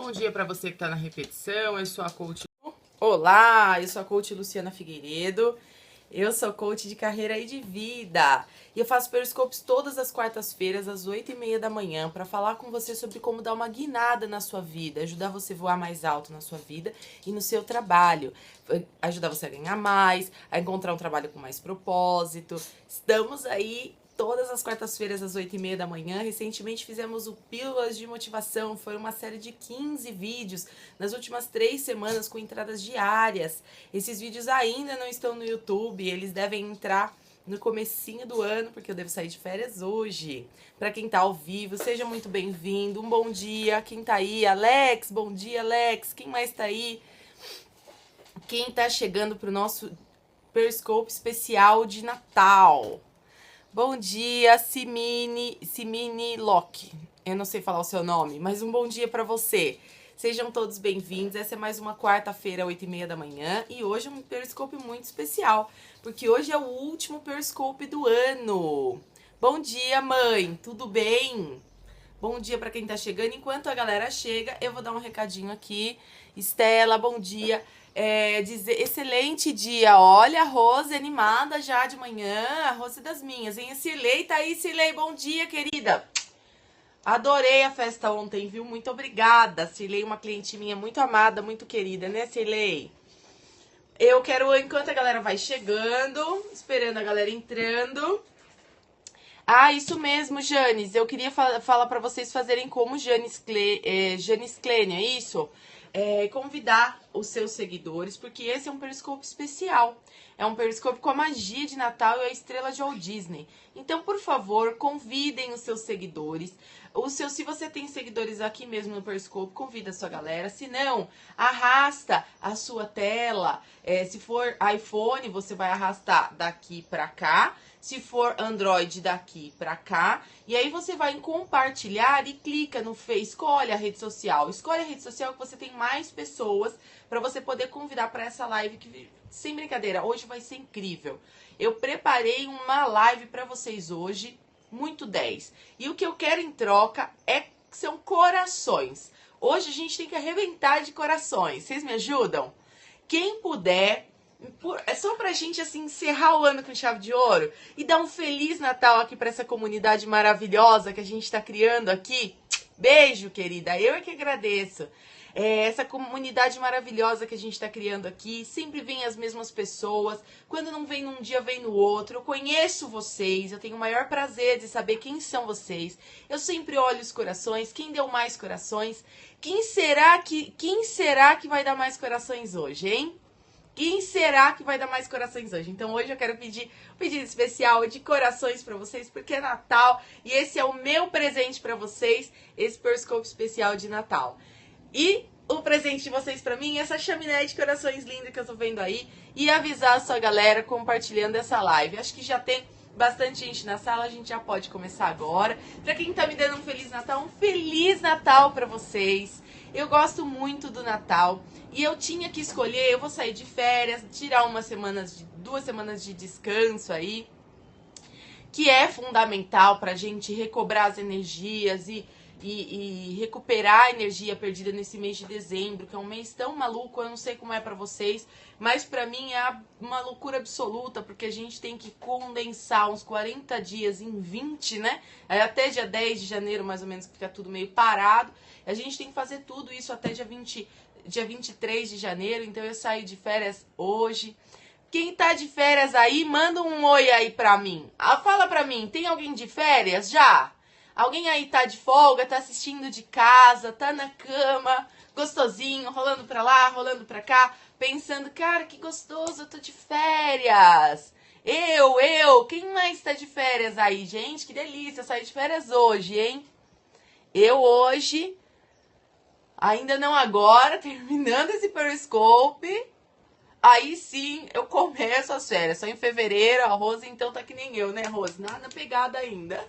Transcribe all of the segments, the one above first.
Bom dia para você que está na repetição. Eu sou a coach. Olá, eu sou a coach Luciana Figueiredo. Eu sou coach de carreira e de vida. E eu faço periscopes todas as quartas-feiras, às 8h30 da manhã, para falar com você sobre como dar uma guinada na sua vida, ajudar você a voar mais alto na sua vida e no seu trabalho. Ajudar você a ganhar mais, a encontrar um trabalho com mais propósito. Estamos aí todas as quartas-feiras, às 8h30 da manhã. Recentemente fizemos o Pílulas de Motivação. Foi uma série de 15 vídeos nas últimas 3 semanas com entradas diárias. Esses vídeos ainda não estão no YouTube. Eles devem entrar no comecinho do ano, porque eu devo sair de férias hoje. Para quem tá ao vivo, seja muito bem-vindo. Um bom dia. Quem tá aí? Alex, bom dia, Alex. Quem mais tá aí? Quem tá chegando pro nosso Periscope especial de Natal? Bom dia, Simine Locke. Eu não sei falar o seu nome, mas um bom dia para você. Sejam todos bem-vindos. Essa é mais uma quarta-feira, 8h30 da manhã. E hoje é um Periscope muito especial, porque hoje é o último Periscope do ano. Bom dia, mãe. Tudo bem? Bom dia para quem tá chegando. Enquanto a galera chega, eu vou dar um recadinho aqui. Estela, bom dia. Dizer excelente dia. Olha, a Rose animada já de manhã. A Rose das minhas, hein? A Cirlei tá aí, Cirlei. Bom dia, querida. Adorei a festa ontem, viu? Muito obrigada. Cirlei, uma cliente minha muito amada, muito querida, né, Cirlei? Eu quero, enquanto a galera vai chegando, esperando a galera entrando. Ah, isso mesmo, Janis. Eu queria falar para vocês fazerem como Janis Klenia, isso? Convidar os seus seguidores, porque esse é um periscope especial. É um periscope com a magia de Natal e a estrela de Walt Disney. Então, por favor, convidem os seus seguidores. Se você tem seguidores aqui mesmo no periscope, convida a sua galera. Se não, arrasta a sua tela. Se for iPhone, você vai arrastar daqui para cá. Se for Android, daqui para cá. E aí você vai em compartilhar e clica no Face. Escolhe a rede social. Escolhe a rede social que você tem mais pessoas para você poder convidar para essa live que, sem brincadeira, hoje vai ser incrível. Eu preparei uma live para vocês hoje, muito 10. E o que eu quero em troca são corações. Hoje a gente tem que arrebentar de corações. Vocês me ajudam? Quem puder, é só pra gente assim encerrar o ano com chave de ouro e dar um Feliz Natal aqui pra essa comunidade maravilhosa que a gente tá criando aqui. Beijo, querida. Eu é que agradeço. Essa comunidade maravilhosa que a gente tá criando aqui. Sempre vem as mesmas pessoas. Quando não vem num dia, vem no outro. Eu conheço vocês. Eu tenho o maior prazer de saber quem são vocês. Eu sempre olho os corações. Quem deu mais corações? Quem será que vai dar mais corações hoje, hein? Quem será que vai dar mais corações hoje? Então hoje eu quero pedir um pedido especial de corações pra vocês, porque é Natal e esse é o meu presente pra vocês, esse Periscope especial de Natal. E o presente de vocês pra mim é essa chaminé de corações linda que eu tô vendo aí e avisar a sua galera compartilhando essa live. Acho que já tem bastante gente na sala, a gente já pode começar agora. Pra quem tá me dando um Feliz Natal pra vocês. Eu gosto muito do Natal e eu tinha que escolher, eu vou sair de férias, tirar 2 semanas de descanso aí, que é fundamental pra gente recobrar as energias e recuperar a energia perdida nesse mês de dezembro, que é um mês tão maluco. Eu não sei como é pra vocês, mas pra mim é uma loucura absoluta, porque a gente tem que condensar uns 40 dias em 20, né? Até dia 10 de janeiro, mais ou menos, que fica tudo meio parado. A gente tem que fazer tudo isso até dia 23 de janeiro, então eu saí de férias hoje. Quem tá de férias aí, manda um oi aí pra mim. Fala pra mim, tem alguém de férias já? Alguém aí tá de folga, tá assistindo de casa, tá na cama, gostosinho, rolando pra lá, rolando pra cá, pensando, cara, que gostoso, eu tô de férias. Quem mais tá de férias aí, gente? Que delícia, eu saí de férias hoje, hein? Eu hoje, ainda não agora, terminando esse Periscope, aí sim eu começo as férias. Só em fevereiro, a Rose então tá que nem eu, né, Rose? Nada pegada ainda.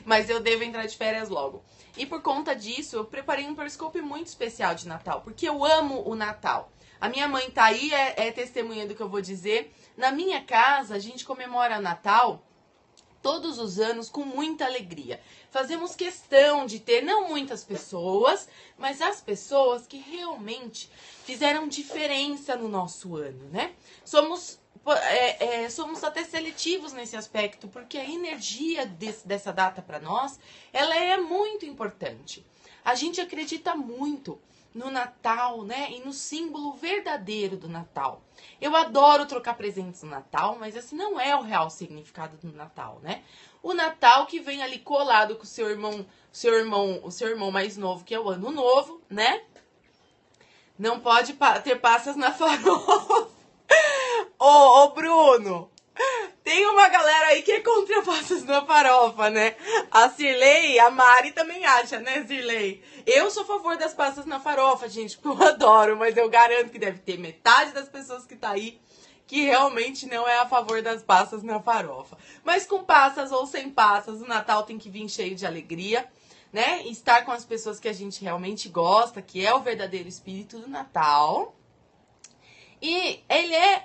Mas eu devo entrar de férias logo. E por conta disso, eu preparei um Periscope muito especial de Natal, porque eu amo o Natal. A minha mãe tá aí, é testemunha do que eu vou dizer. Na minha casa, a gente comemora Natal todos os anos com muita alegria. Fazemos questão de ter não muitas pessoas, mas as pessoas que realmente fizeram diferença no nosso ano, né? Somos até seletivos nesse aspecto, porque a energia dessa data para nós, ela é muito importante. A gente acredita muito no Natal, né? E no símbolo verdadeiro do Natal. Eu adoro trocar presentes no Natal, mas esse não é o real significado do Natal, né? O Natal que vem ali colado com o seu irmão mais novo, que é o Ano Novo, né? Não pode ter passas na farofa. Ô, Bruno, tem uma galera aí que é contra passas na farofa, né? A Cirlei, a Mari também acha, né, Cirlei? Eu sou a favor das passas na farofa, gente, porque eu adoro, mas eu garanto que deve ter metade das pessoas que tá aí que realmente não é a favor das passas na farofa. Mas com passas ou sem passas, o Natal tem que vir cheio de alegria, né? E estar com as pessoas que a gente realmente gosta, que é o verdadeiro espírito do Natal. E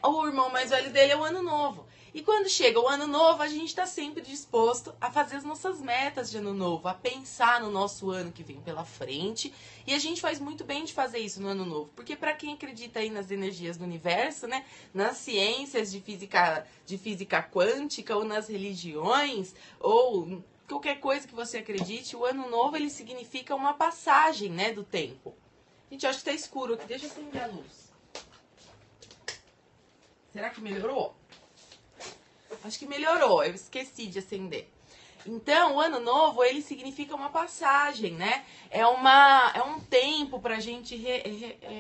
o irmão mais velho dele é o Ano Novo. E quando chega o Ano Novo, a gente está sempre disposto a fazer as nossas metas de Ano Novo, a pensar no nosso ano que vem pela frente. E a gente faz muito bem de fazer isso no Ano Novo, porque para quem acredita aí nas energias do universo, né, nas ciências de física quântica ou nas religiões, ou qualquer coisa que você acredite, o Ano Novo ele significa uma passagem, né, do tempo. Gente, eu acho que tá escuro aqui, deixa eu acender a luz. Será que melhorou? Acho que melhorou, eu esqueci de acender. Então, o Ano Novo, ele significa uma passagem, né? É um tempo pra gente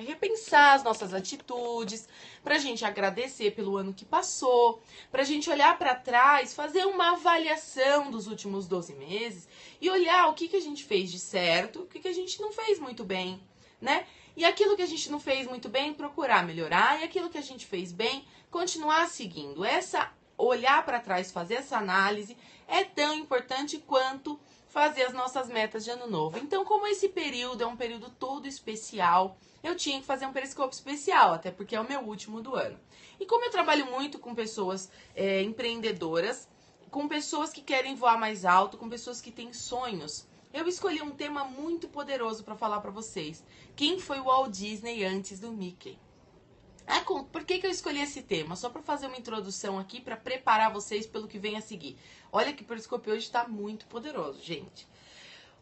repensar as nossas atitudes, pra gente agradecer pelo ano que passou, pra gente olhar pra trás, fazer uma avaliação dos últimos 12 meses e olhar o que a gente fez de certo, o que a gente não fez muito bem, né? E aquilo que a gente não fez muito bem, procurar melhorar, e aquilo que a gente fez bem, continuar seguindo. Olhar para trás, fazer essa análise é tão importante quanto fazer as nossas metas de ano novo. Então, como esse período é um período todo especial, eu tinha que fazer um periscope especial, até porque é o meu último do ano. E como eu trabalho muito com pessoas empreendedoras, com pessoas que querem voar mais alto, com pessoas que têm sonhos, eu escolhi um tema muito poderoso para falar para vocês. Quem foi o Walt Disney antes do Mickey? Por que eu escolhi esse tema? Só para fazer uma introdução aqui, para preparar vocês pelo que vem a seguir. Olha que o periscope hoje está muito poderoso, gente.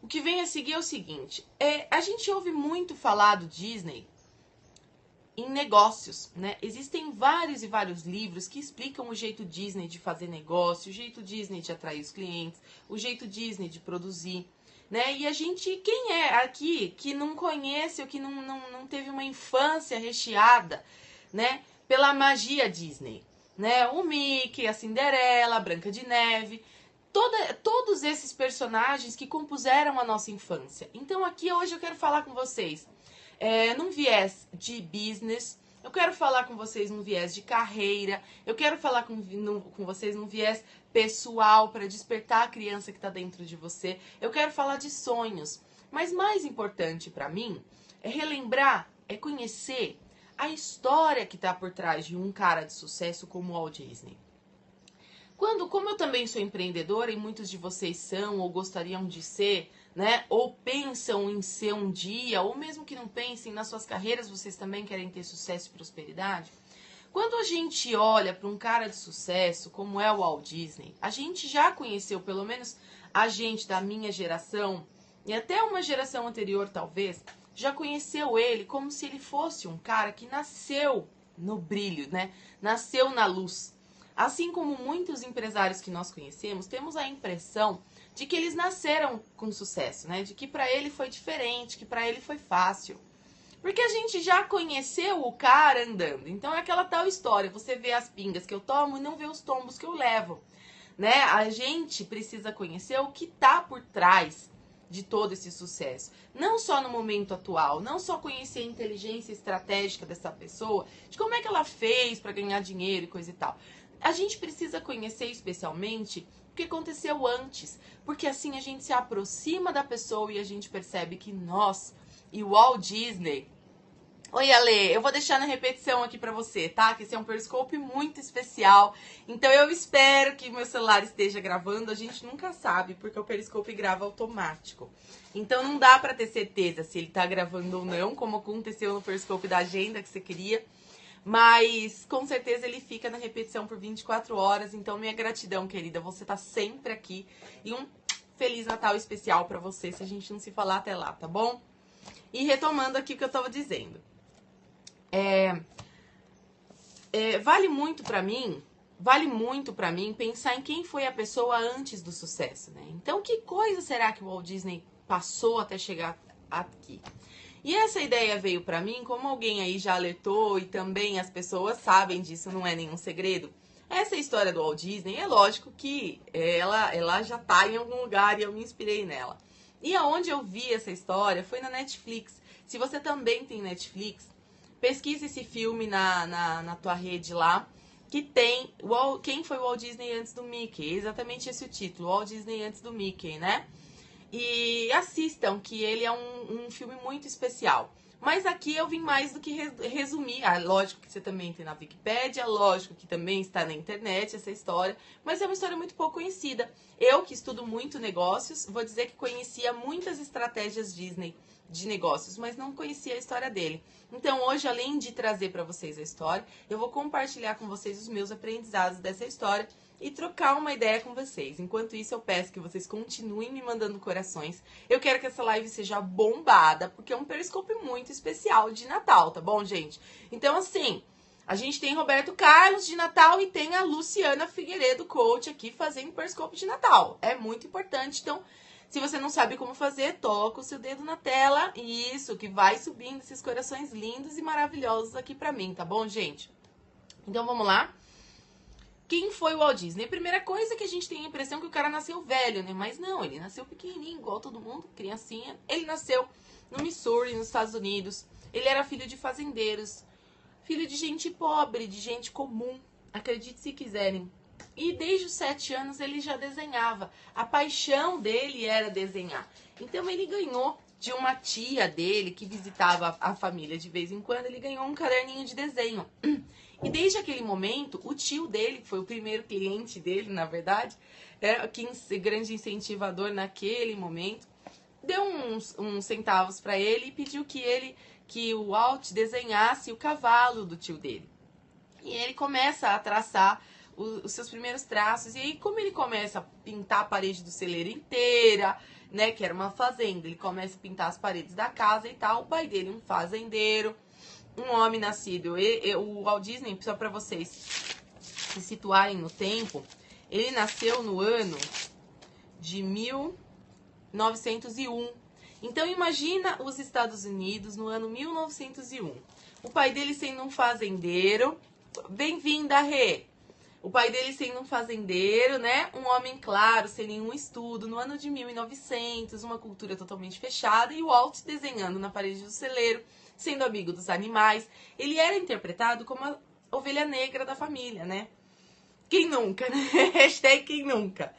O que vem a seguir é o seguinte. A gente ouve muito falar do Disney em negócios, né? Existem vários e vários livros que explicam o jeito Disney de fazer negócio, o jeito Disney de atrair os clientes, o jeito Disney de produzir, né? E a gente, quem é aqui que não conhece ou que não teve uma infância recheada, né, pela magia Disney, né? O Mickey, a Cinderela, a Branca de Neve, todos esses personagens que compuseram a nossa infância. Então aqui hoje eu quero falar com vocês num viés de business, eu quero falar com vocês num viés de carreira, eu quero falar com vocês num viés pessoal para despertar a criança que está dentro de você, eu quero falar de sonhos, mas mais importante para mim é relembrar, é conhecer a história que está por trás de um cara de sucesso como o Walt Disney. Como eu também sou empreendedora e muitos de vocês são ou gostariam de ser, né, ou pensam em ser um dia, ou mesmo que não pensem nas suas carreiras, vocês também querem ter sucesso e prosperidade. Quando a gente olha para um cara de sucesso como é o Walt Disney, a gente já conheceu, pelo menos a gente da minha geração e até uma geração anterior talvez, já conheceu ele como se ele fosse um cara que nasceu no brilho, né? Nasceu na luz. Assim como muitos empresários que nós conhecemos, temos a impressão de que eles nasceram com sucesso, né? De que para ele foi diferente, que para ele foi fácil. Porque a gente já conheceu o cara andando. Então é aquela tal história, você vê as pingas que eu tomo e não vê os tombos que eu levo, né? A gente precisa conhecer o que tá por trás de todo esse sucesso. Não só no momento atual, não só conhecer a inteligência estratégica dessa pessoa, de como é que ela fez para ganhar dinheiro e coisa e tal. A gente precisa conhecer especialmente o que aconteceu antes, porque assim a gente se aproxima da pessoa e a gente percebe que nós e o Walt Disney, Oi, Ale, eu vou deixar na repetição aqui pra você, tá? Que esse é um Periscope muito especial. Então eu espero que meu celular esteja gravando. A gente nunca sabe, porque o Periscope grava automático. Então não dá pra ter certeza se ele tá gravando ou não, como aconteceu no Periscope da agenda que você queria. Mas com certeza ele fica na repetição por 24 horas. Então minha gratidão, querida. Você tá sempre aqui. E um Feliz Natal especial pra você, se a gente não se falar até lá, tá bom? E retomando aqui o que eu tava dizendo. Vale muito pra mim pensar em quem foi a pessoa antes do sucesso, né? Então, que coisa será que o Walt Disney passou até chegar aqui? E essa ideia veio pra mim, como alguém aí já alertou e também as pessoas sabem disso, não é nenhum segredo. Essa história do Walt Disney, é lógico que ela já tá em algum lugar e eu me inspirei nela. E aonde eu vi essa história foi na Netflix. Se você também tem Netflix, pesquisa esse filme na tua rede lá, que tem Quem foi o Walt Disney antes do Mickey? Exatamente esse o título, Walt Disney antes do Mickey, né? E assistam, que ele é um filme muito especial. Mas aqui eu vim mais do que resumir. Lógico que você também tem na Wikipédia, lógico que também está na internet essa história, mas é uma história muito pouco conhecida. Eu, que estudo muito negócios, vou dizer que conhecia muitas estratégias Disney de negócios, mas não conhecia a história dele. Então hoje, além de trazer para vocês a história, eu vou compartilhar com vocês os meus aprendizados dessa história e trocar uma ideia com vocês. Enquanto isso, eu peço que vocês continuem me mandando corações. Eu quero que essa live seja bombada, porque é um Periscope muito especial de Natal, tá bom, gente? Então, assim, a gente tem Roberto Carlos de Natal e tem a Luciana Figueiredo, coach, aqui fazendo Periscope de Natal. É muito importante. Então, se você não sabe como fazer, toca o seu dedo na tela. Isso, que vai subindo esses corações lindos e maravilhosos aqui pra mim, tá bom, gente? Então, vamos lá. Quem foi o Walt Disney? A primeira coisa é que a gente tem a impressão que o cara nasceu velho, né? Mas não, ele nasceu pequenininho, igual todo mundo, criancinha. Ele nasceu no Missouri, nos Estados Unidos. Ele era filho de fazendeiros, filho de gente pobre, de gente comum. Acredite se quiserem. E desde os 7 anos ele já desenhava. A paixão dele era desenhar. Então ele ganhou de uma tia dele que visitava a família de vez em quando. Ele ganhou um caderninho de desenho. E desde aquele momento, o tio dele, que foi o primeiro cliente dele, na verdade, grande incentivador naquele momento, deu uns centavos para ele e pediu que o Walt desenhasse o cavalo do tio dele. E ele começa a traçar os seus primeiros traços. E aí, como ele começa a pintar a parede do celeiro inteira, né, que era uma fazenda, ele começa a pintar as paredes da casa e tal. O pai dele, um fazendeiro, um homem nascido. O Walt Disney, só para vocês se situarem no tempo, ele nasceu no ano de 1901. Então imagina os Estados Unidos no ano 1901. O pai dele sendo um fazendeiro. Bem-vinda, Rê! O pai dele sendo um fazendeiro, né? Um homem claro, sem nenhum estudo, no ano de 1900, uma cultura totalmente fechada, e o Walt desenhando na parede do celeiro, sendo amigo dos animais. Ele era interpretado como a ovelha negra da família, né? Quem nunca, né? Hashtag quem nunca.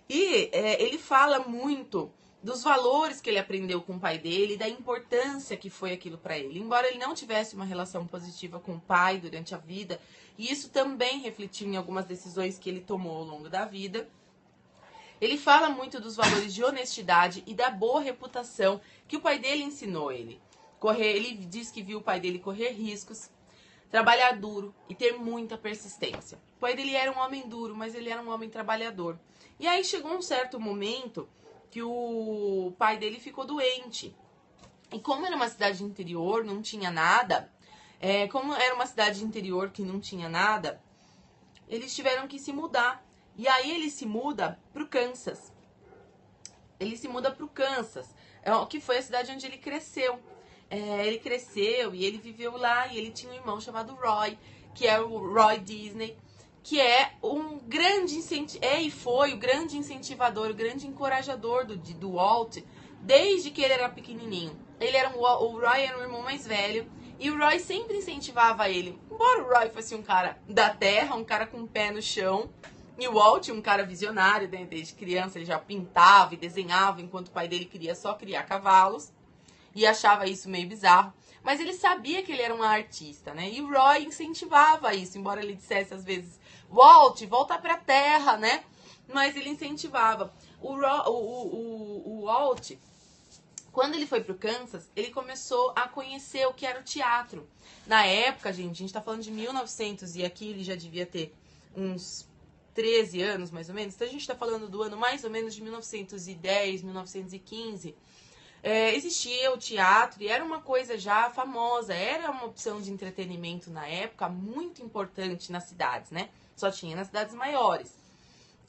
E ele fala muito dos valores que ele aprendeu com o pai dele, da importância que foi aquilo para ele. Embora ele não tivesse uma relação positiva com o pai durante a vida, e isso também refletiu em algumas decisões que ele tomou ao longo da vida, ele fala muito dos valores de honestidade e da boa reputação que o pai dele ensinou ele. Ele diz que viu o pai dele correr riscos, trabalhar duro e ter muita persistência. O pai dele era um homem duro, mas ele era um homem trabalhador. E aí chegou um certo momento que o pai dele ficou doente. E como era uma cidade interior, não tinha nada, eles tiveram que se mudar. E aí ele se muda pro Kansas. Que foi a cidade onde ele cresceu. Ele cresceu e ele viveu lá, e ele tinha um irmão chamado Roy, que é o Roy Disney, que é um grande foi o grande incentivador, o grande encorajador do Walt, desde que ele era pequenininho. O Roy era o irmão mais velho, e o Roy sempre incentivava ele. Embora o Roy fosse um cara da terra, um cara com o pé no chão, e o Walt, um cara visionário, né? Desde criança ele já pintava e desenhava, enquanto o pai dele queria só criar cavalos. e achava isso meio bizarro. Mas ele sabia que ele era um artista, né? E o Roy incentivava isso, embora ele dissesse às vezes, Walt, volta pra terra, né? Mas ele incentivava. O Walt, quando ele foi pro Kansas, ele começou a conhecer o que era o teatro. Na época, gente, a gente tá falando de 1900 e aqui ele já devia ter uns 13 anos, mais ou menos. Então a gente tá falando do ano mais ou menos de 1910, 1915. Existia o teatro e era uma coisa já famosa, era uma opção de entretenimento na época muito importante nas cidades, né? Só tinha nas cidades maiores.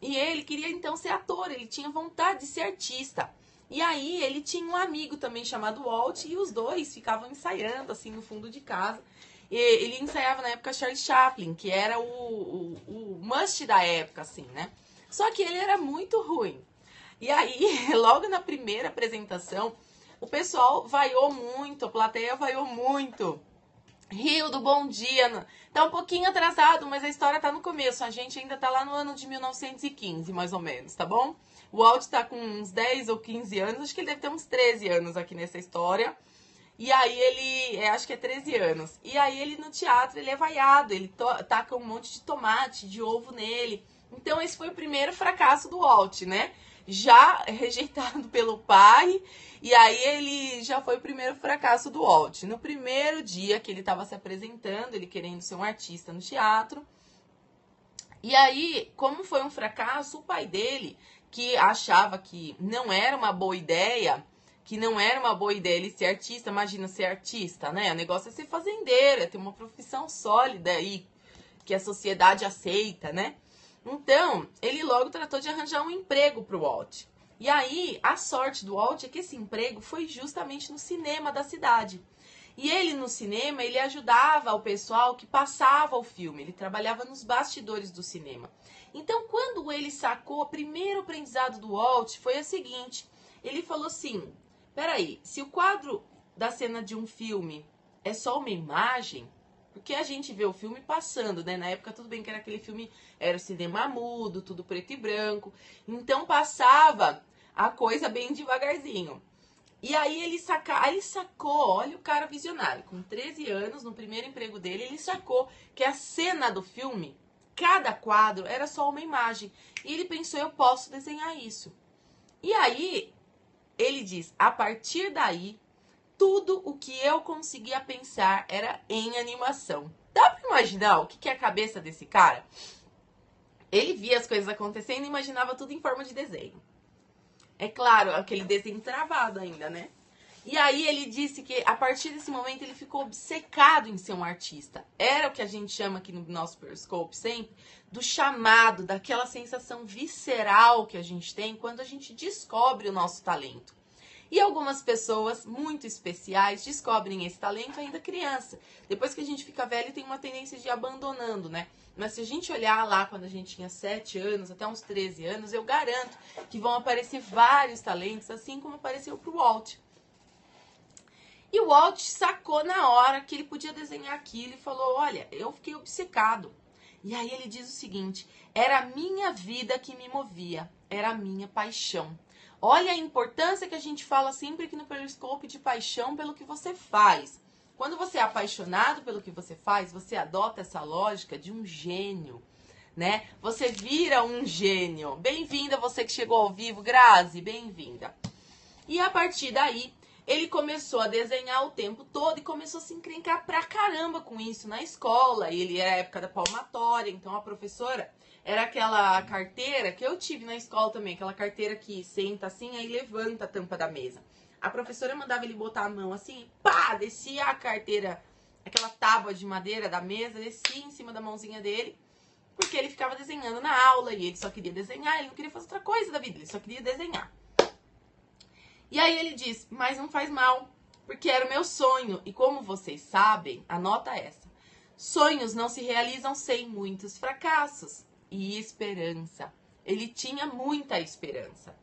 E ele queria então ser ator, ele tinha vontade de ser artista. E aí ele tinha um amigo também chamado Walt e os dois ficavam ensaiando assim no fundo de casa. E ele ensaiava na época Charlie Chaplin, que era o must da época, assim, né? Só que ele era muito ruim. E aí, logo na primeira apresentação, o pessoal vaiou muito, a plateia vaiou muito. Riu do Bom Dia. Tá um pouquinho atrasado, mas a história tá no começo. A gente ainda tá lá no ano de 1915, mais ou menos, tá bom? O Walt tá com uns 10 ou 15 anos, acho que ele deve ter uns 13 anos aqui nessa história. E aí ele, acho que é 13 anos. E aí ele no teatro, ele é vaiado, ele taca um monte de tomate, de ovo nele. Então esse foi o primeiro fracasso do Walt, né? Já rejeitado pelo pai, e aí ele já foi o primeiro fracasso do Walt. No primeiro dia que ele estava se apresentando, ele querendo ser um artista no teatro, e aí, como foi um fracasso, o pai dele, que achava que não era uma boa ideia, ele ser artista, imagina ser artista, né? O negócio é ser fazendeiro, é ter uma profissão sólida e que a sociedade aceita, né? Então, ele logo tratou de arranjar um emprego para o Walt. E aí, a sorte do Walt é que esse emprego foi justamente no cinema da cidade. E ele, no cinema, ele ajudava o pessoal que passava o filme. Ele trabalhava nos bastidores do cinema. Então, quando ele sacou, o primeiro aprendizado do Walt foi o seguinte. Ele falou assim, peraí, se o quadro da cena de um filme é só uma imagem... Porque a gente vê o filme passando, né? Na época, tudo bem que era aquele filme, era o cinema mudo, tudo preto e branco. Então, passava a coisa bem devagarzinho. E aí, ele sacou, olha o cara visionário. Com 13 anos, no primeiro emprego dele, ele sacou que a cena do filme, cada quadro, era só uma imagem. E ele pensou, eu posso desenhar isso. E aí, ele diz, a partir daí... Tudo o que eu conseguia pensar era em animação. Dá pra imaginar o que é a cabeça desse cara? Ele via as coisas acontecendo e imaginava tudo em forma de desenho. É claro, aquele desenho travado ainda, né? E aí ele disse que a partir desse momento ele ficou obcecado em ser um artista. Era o que a gente chama aqui no nosso Periscope sempre, do chamado, daquela sensação visceral que a gente tem quando a gente descobre o nosso talento. E algumas pessoas muito especiais descobrem esse talento ainda criança. Depois que a gente fica velho, tem uma tendência de ir abandonando, né? Mas se a gente olhar lá quando a gente tinha 7 anos, até uns 13 anos, eu garanto que vão aparecer vários talentos, assim como apareceu pro Walt. E o Walt sacou na hora que ele podia desenhar aquilo e falou, olha, eu fiquei obcecado. E aí ele diz o seguinte, era a minha vida que me movia, era a minha paixão. Olha a importância que a gente fala sempre aqui no Periscope de paixão pelo que você faz. Quando você é apaixonado pelo que você faz, você adota essa lógica de um gênio, né? Você vira um gênio. Bem-vinda você que chegou ao vivo, Grazi, bem-vinda. E a partir daí, ele começou a desenhar o tempo todo e começou a se encrencar pra caramba com isso na escola. Ele era a época da palmatória, então a professora... Era aquela carteira que eu tive na escola também, aquela carteira que senta assim, aí levanta a tampa da mesa. A professora mandava ele botar a mão assim, pá, descia a carteira, aquela tábua de madeira da mesa, descia em cima da mãozinha dele, porque ele ficava desenhando na aula e ele só queria desenhar, ele não queria fazer outra coisa da vida, ele só queria desenhar. E aí ele diz, mas não faz mal, porque era o meu sonho. E como vocês sabem, anota essa, sonhos não se realizam sem muitos fracassos. E esperança. Ele tinha muita esperança.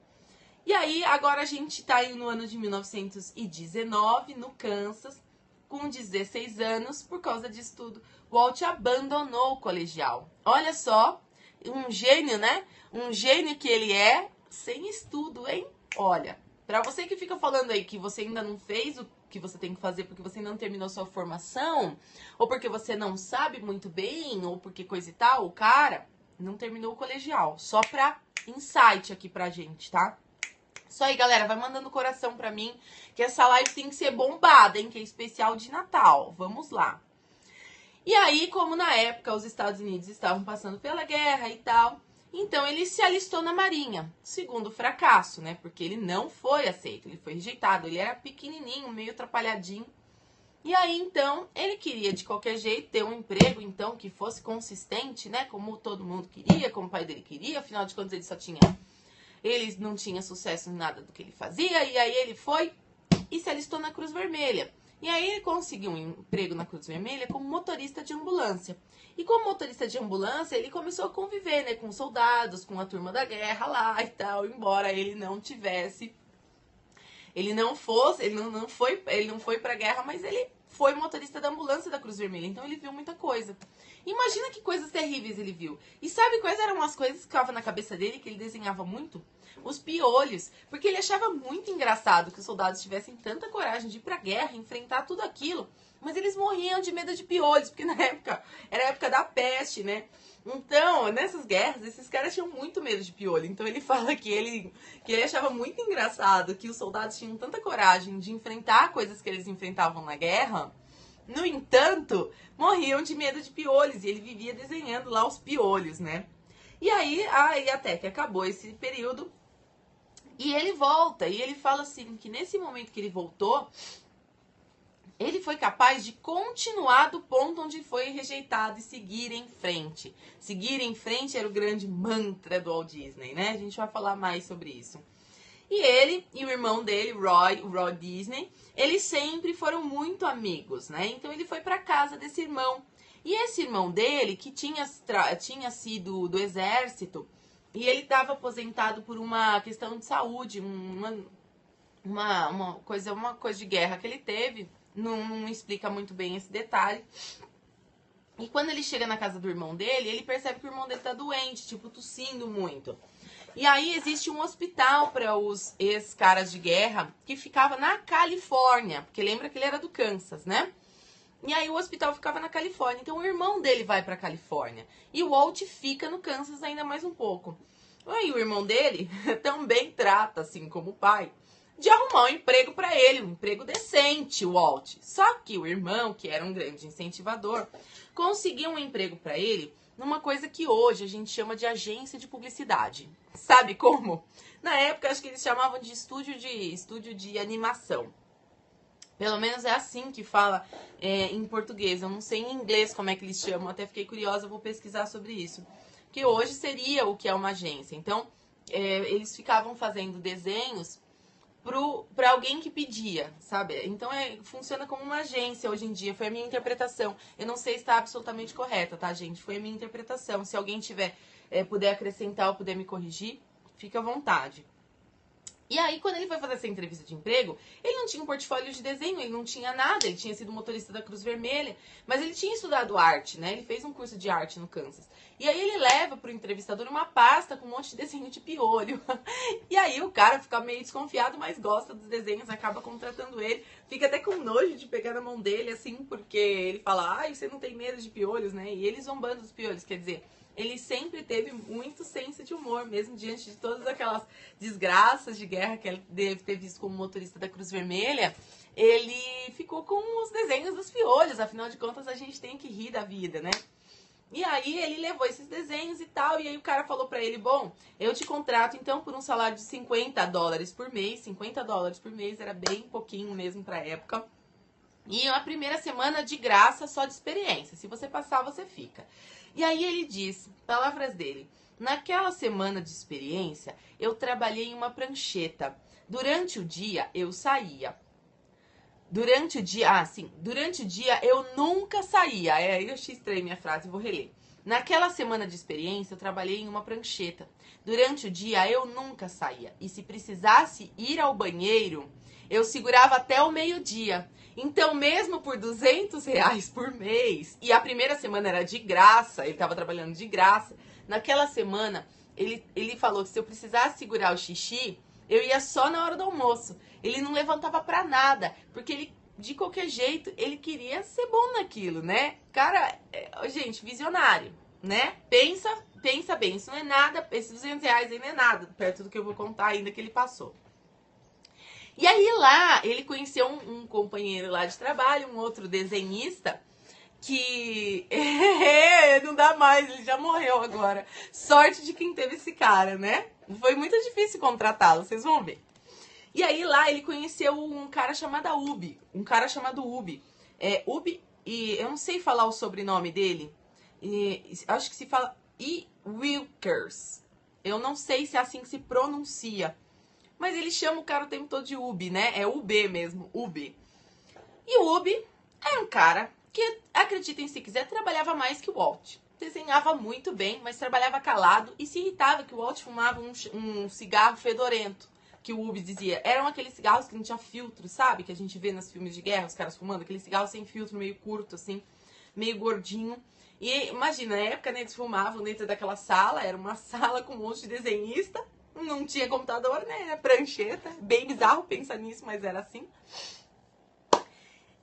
E aí, agora a gente tá aí no ano de 1919, no Kansas, com 16 anos, por causa disso tudo. Walt abandonou o colegial. Olha só, um gênio, né? Um gênio que ele é, sem estudo, hein? Olha, Pra você que fica falando aí que você ainda não fez o que você tem que fazer porque você ainda não terminou sua formação, ou porque você não sabe muito bem, ou porque coisa e tal, o cara não terminou o colegial. Só pra insight aqui pra gente, tá? Isso aí, galera, vai mandando coração pra mim, que essa live tem que ser bombada, hein, que é especial de Natal. Vamos lá. E aí, como na época os Estados Unidos estavam passando pela guerra e tal, então ele se alistou na Marinha. Segundo fracasso, né, porque ele não foi aceito, ele foi rejeitado. Ele era pequenininho, meio atrapalhadinho. E aí, então, ele queria de qualquer jeito ter um emprego, então, que fosse consistente, né, como todo mundo queria, como o pai dele queria. Afinal de contas, ele não tinha sucesso em nada do que ele fazia, e aí ele foi e se alistou na Cruz Vermelha. E aí ele conseguiu um emprego na Cruz Vermelha como motorista de ambulância. E como motorista de ambulância, ele começou a conviver, né, com soldados, com a turma da guerra lá e tal, embora ele não tivesse, ele não foi pra guerra, mas ele foi motorista da ambulância da Cruz Vermelha, então ele viu muita coisa. Imagina que coisas terríveis ele viu. E sabe quais eram as coisas que ficavam na cabeça dele, que ele desenhava muito? Os piolhos. Porque ele achava muito engraçado que os soldados tivessem tanta coragem de ir pra guerra, enfrentar tudo aquilo. Mas eles morriam de medo de piolhos, porque na época, era a época da peste, né? Então, nessas guerras, esses caras tinham muito medo de piolho. Então ele fala que ele achava muito engraçado que os soldados tinham tanta coragem de enfrentar coisas que eles enfrentavam na guerra. No entanto, morriam de medo de piolhos. E ele vivia desenhando lá os piolhos, né? E aí até que acabou esse período. E ele volta. E ele fala assim, que nesse momento que ele voltou, ele foi capaz de continuar do ponto onde foi rejeitado e seguir em frente. Seguir em frente era o grande mantra do Walt Disney, né? A gente vai falar mais sobre isso. E ele e o irmão dele, o Roy Disney, eles sempre foram muito amigos, né? Então ele foi pra casa desse irmão. E esse irmão dele, que tinha sido do exército, e ele estava aposentado por uma questão de saúde, uma coisa de guerra que ele teve, não explica muito bem esse detalhe. E quando ele chega na casa do irmão dele, ele percebe que o irmão dele tá doente, tipo, tossindo muito. E aí existe um hospital para os ex-caras de guerra que ficava na Califórnia, porque lembra que ele era do Kansas, né? E aí o hospital ficava na Califórnia, então o irmão dele vai pra Califórnia. E o Walt fica no Kansas ainda mais um pouco. Aí o irmão dele também trata, assim como o pai, de arrumar um emprego pra ele, um emprego decente, o Walt. Só que o irmão, que era um grande incentivador, conseguiu um emprego pra ele numa coisa que hoje a gente chama de agência de publicidade. Sabe como? Na época, acho que eles chamavam de estúdio de animação. Pelo menos é assim que fala em português. Eu não sei em inglês como é que eles chamam. Até fiquei curiosa, vou pesquisar sobre isso. Que hoje seria o que é uma agência. Então, eles ficavam fazendo desenhos para alguém que pedia, sabe? Então, funciona como uma agência hoje em dia. Foi a minha interpretação. Eu não sei se está absolutamente correta, tá, gente? Foi a minha interpretação. Se alguém puder acrescentar ou puder me corrigir, fica à vontade. E aí, quando ele foi fazer essa entrevista de emprego, ele não tinha um portfólio de desenho, ele não tinha nada, ele tinha sido motorista da Cruz Vermelha, mas ele tinha estudado arte, né? Ele fez um curso de arte no Kansas. E aí ele leva pro entrevistador uma pasta com um monte de desenho de piolho. E aí o cara fica meio desconfiado, mas gosta dos desenhos, acaba contratando ele. Fica até com nojo de pegar na mão dele, assim, porque ele fala, ai, você não tem medo de piolhos, né? E ele zombando dos piolhos, quer dizer, ele sempre teve muito senso de humor, mesmo diante de todas aquelas desgraças de guerra que ele deve ter visto como motorista da Cruz Vermelha. Ele ficou com os desenhos dos piolhos, afinal de contas a gente tem que rir da vida, né? E aí ele levou esses desenhos e tal, e aí o cara falou pra ele, bom, eu te contrato então por um salário de $50 por mês. $50 por mês era bem pouquinho mesmo pra época. E a primeira semana de graça, só de experiência. Se você passar, você fica. E aí ele diz, palavras dele, naquela semana de experiência, eu trabalhei em uma prancheta. Durante o dia, eu saía. Durante o dia eu nunca saía. Eu achei estranha minha frase, vou reler. Naquela semana de experiência, eu trabalhei em uma prancheta. Durante o dia, eu nunca saía. E se precisasse ir ao banheiro, eu segurava até o meio-dia. Então, mesmo por R$200 por mês, e a primeira semana era de graça, ele estava trabalhando de graça, naquela semana, ele falou que se eu precisasse segurar o xixi, Eu ia só na hora do almoço. Ele não levantava pra nada, porque ele, de qualquer jeito, ele queria ser bom naquilo, né? Cara, gente, visionário, né? Pensa bem, isso não é nada, esses 200 reais aí não é nada, perto do que eu vou contar ainda que ele passou. E aí lá, ele conheceu um companheiro lá de trabalho, um outro desenhista, que não dá mais, ele já morreu agora. Sorte de quem teve esse cara, né? Foi muito difícil contratá-lo, vocês vão ver. E aí lá ele conheceu um cara chamado Ubi. Ubi, e eu não sei falar o sobrenome dele. Acho que se fala Wilkers. Eu não sei se é assim que se pronuncia. Mas ele chama o cara o tempo todo de Ubi, né? É UB mesmo, Ubi. E o Ubi é um cara que, acreditem se quiser, trabalhava mais que o Walt. Desenhava muito bem, mas trabalhava calado e se irritava que o Walt fumava um cigarro fedorento. Que o Ubi dizia, eram aqueles cigarros que não tinha filtro, sabe? Que a gente vê nos filmes de guerra, os caras fumando, aquele cigarro sem filtro, meio curto, assim, meio gordinho. E imagina, na época, né, eles fumavam dentro daquela sala, era uma sala com um monte de desenhista, não tinha computador, né, prancheta, bem bizarro pensar nisso, mas era assim.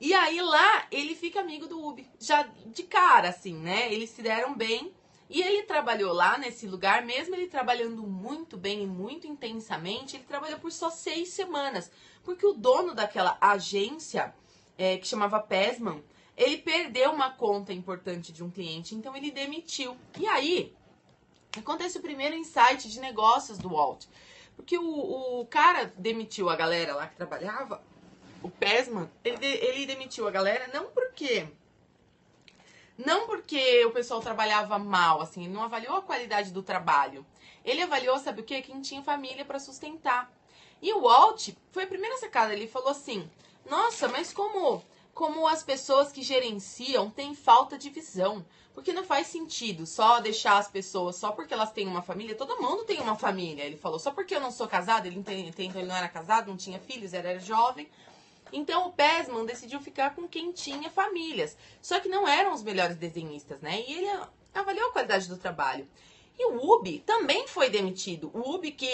E aí lá, ele fica amigo do Ubi, já de cara, assim, né, eles se deram bem. E ele trabalhou lá nesse lugar, mesmo ele trabalhando muito bem e muito intensamente, ele trabalhou por só 6 semanas. Porque o dono daquela agência, que chamava Pesman, ele perdeu uma conta importante de um cliente, então ele demitiu. E aí, acontece o primeiro insight de negócios do Walt. Porque o cara demitiu a galera lá que trabalhava, o Pesman, ele demitiu a galera não porque o pessoal trabalhava mal, assim, ele não avaliou a qualidade do trabalho. Ele avaliou, sabe o quê? Quem tinha família para sustentar. E o Walt, foi a primeira sacada, ele falou assim, nossa, mas como as pessoas que gerenciam têm falta de visão. Porque não faz sentido só deixar as pessoas, só porque elas têm uma família, todo mundo tem uma família. Ele falou, só porque eu não sou casado, ele não era casado, não tinha filhos, era jovem. Então o Pesman decidiu ficar com quem tinha famílias. Só que não eram os melhores desenhistas, né? E ele avaliou a qualidade do trabalho. E o Ubi também foi demitido. O Ubi que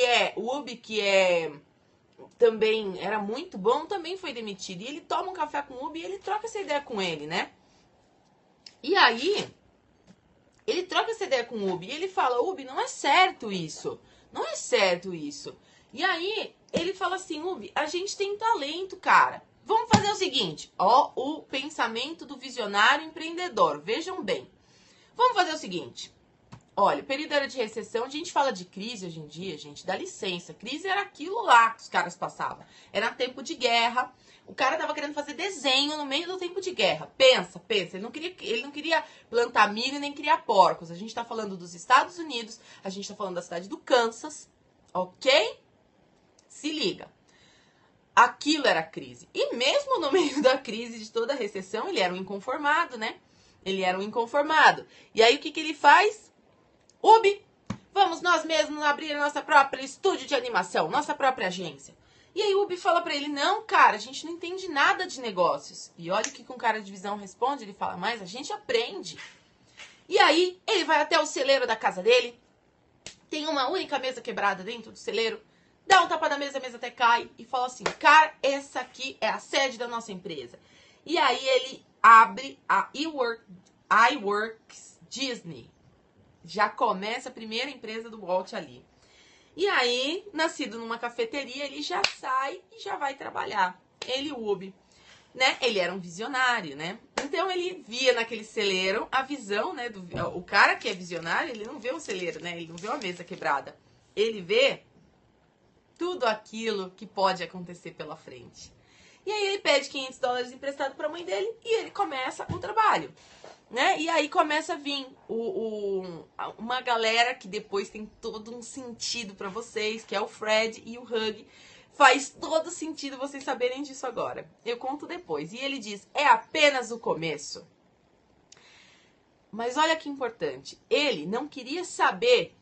também era muito bom, também foi demitido. E ele toma um café com o Ubi e ele troca essa ideia com ele, né? E aí, ele troca essa ideia com o Ubi e ele fala, Ubi, não é certo isso. Não é certo isso. E aí, ele fala assim, Ubi, a gente tem talento, cara. Vamos fazer o seguinte, ó, o pensamento do visionário empreendedor. Vejam bem. Vamos fazer o seguinte. Olha, período era de recessão, a gente fala de crise hoje em dia, gente, dá licença. Crise era aquilo lá que os caras passavam. Era tempo de guerra. O cara tava querendo fazer desenho no meio do tempo de guerra. Pensa. Ele não queria plantar milho nem criar porcos. A gente tá falando dos Estados Unidos, a gente tá falando da cidade do Kansas, ok? Se liga. Aquilo era crise. E mesmo no meio da crise, de toda a recessão, ele era um inconformado, né? Ele era um inconformado. E aí, o que ele faz? Ubi, vamos nós mesmos abrir a nossa própria estúdio de animação, nossa própria agência. E aí, Ubi fala pra ele, não, cara, a gente não entende nada de negócios. E olha o que um cara de visão responde, ele fala, mas a gente aprende. E aí, ele vai até o celeiro da casa dele, tem uma única mesa quebrada dentro do celeiro, dá um tapa na mesa, a mesa até cai e fala assim, cara, essa aqui é a sede da nossa empresa. E aí ele abre a iWorks Disney. Já começa a primeira empresa do Walt ali. E aí, nascido numa cafeteria, ele já sai e já vai trabalhar. Ele, o Ubi, né? Ele era um visionário, né? Então ele via naquele celeiro a visão, né? O cara que é visionário, ele não vê um celeiro, né? Ele não vê uma mesa quebrada. Ele vê tudo aquilo que pode acontecer pela frente. E aí ele pede $500 emprestado para a mãe dele e ele começa o trabalho, né? E aí começa a vir uma galera que depois tem todo um sentido para vocês, que é o Fred e o Hug. Faz todo sentido vocês saberem disso agora. Eu conto depois. E ele diz, é apenas o começo. Mas olha que importante. Ele não queria saber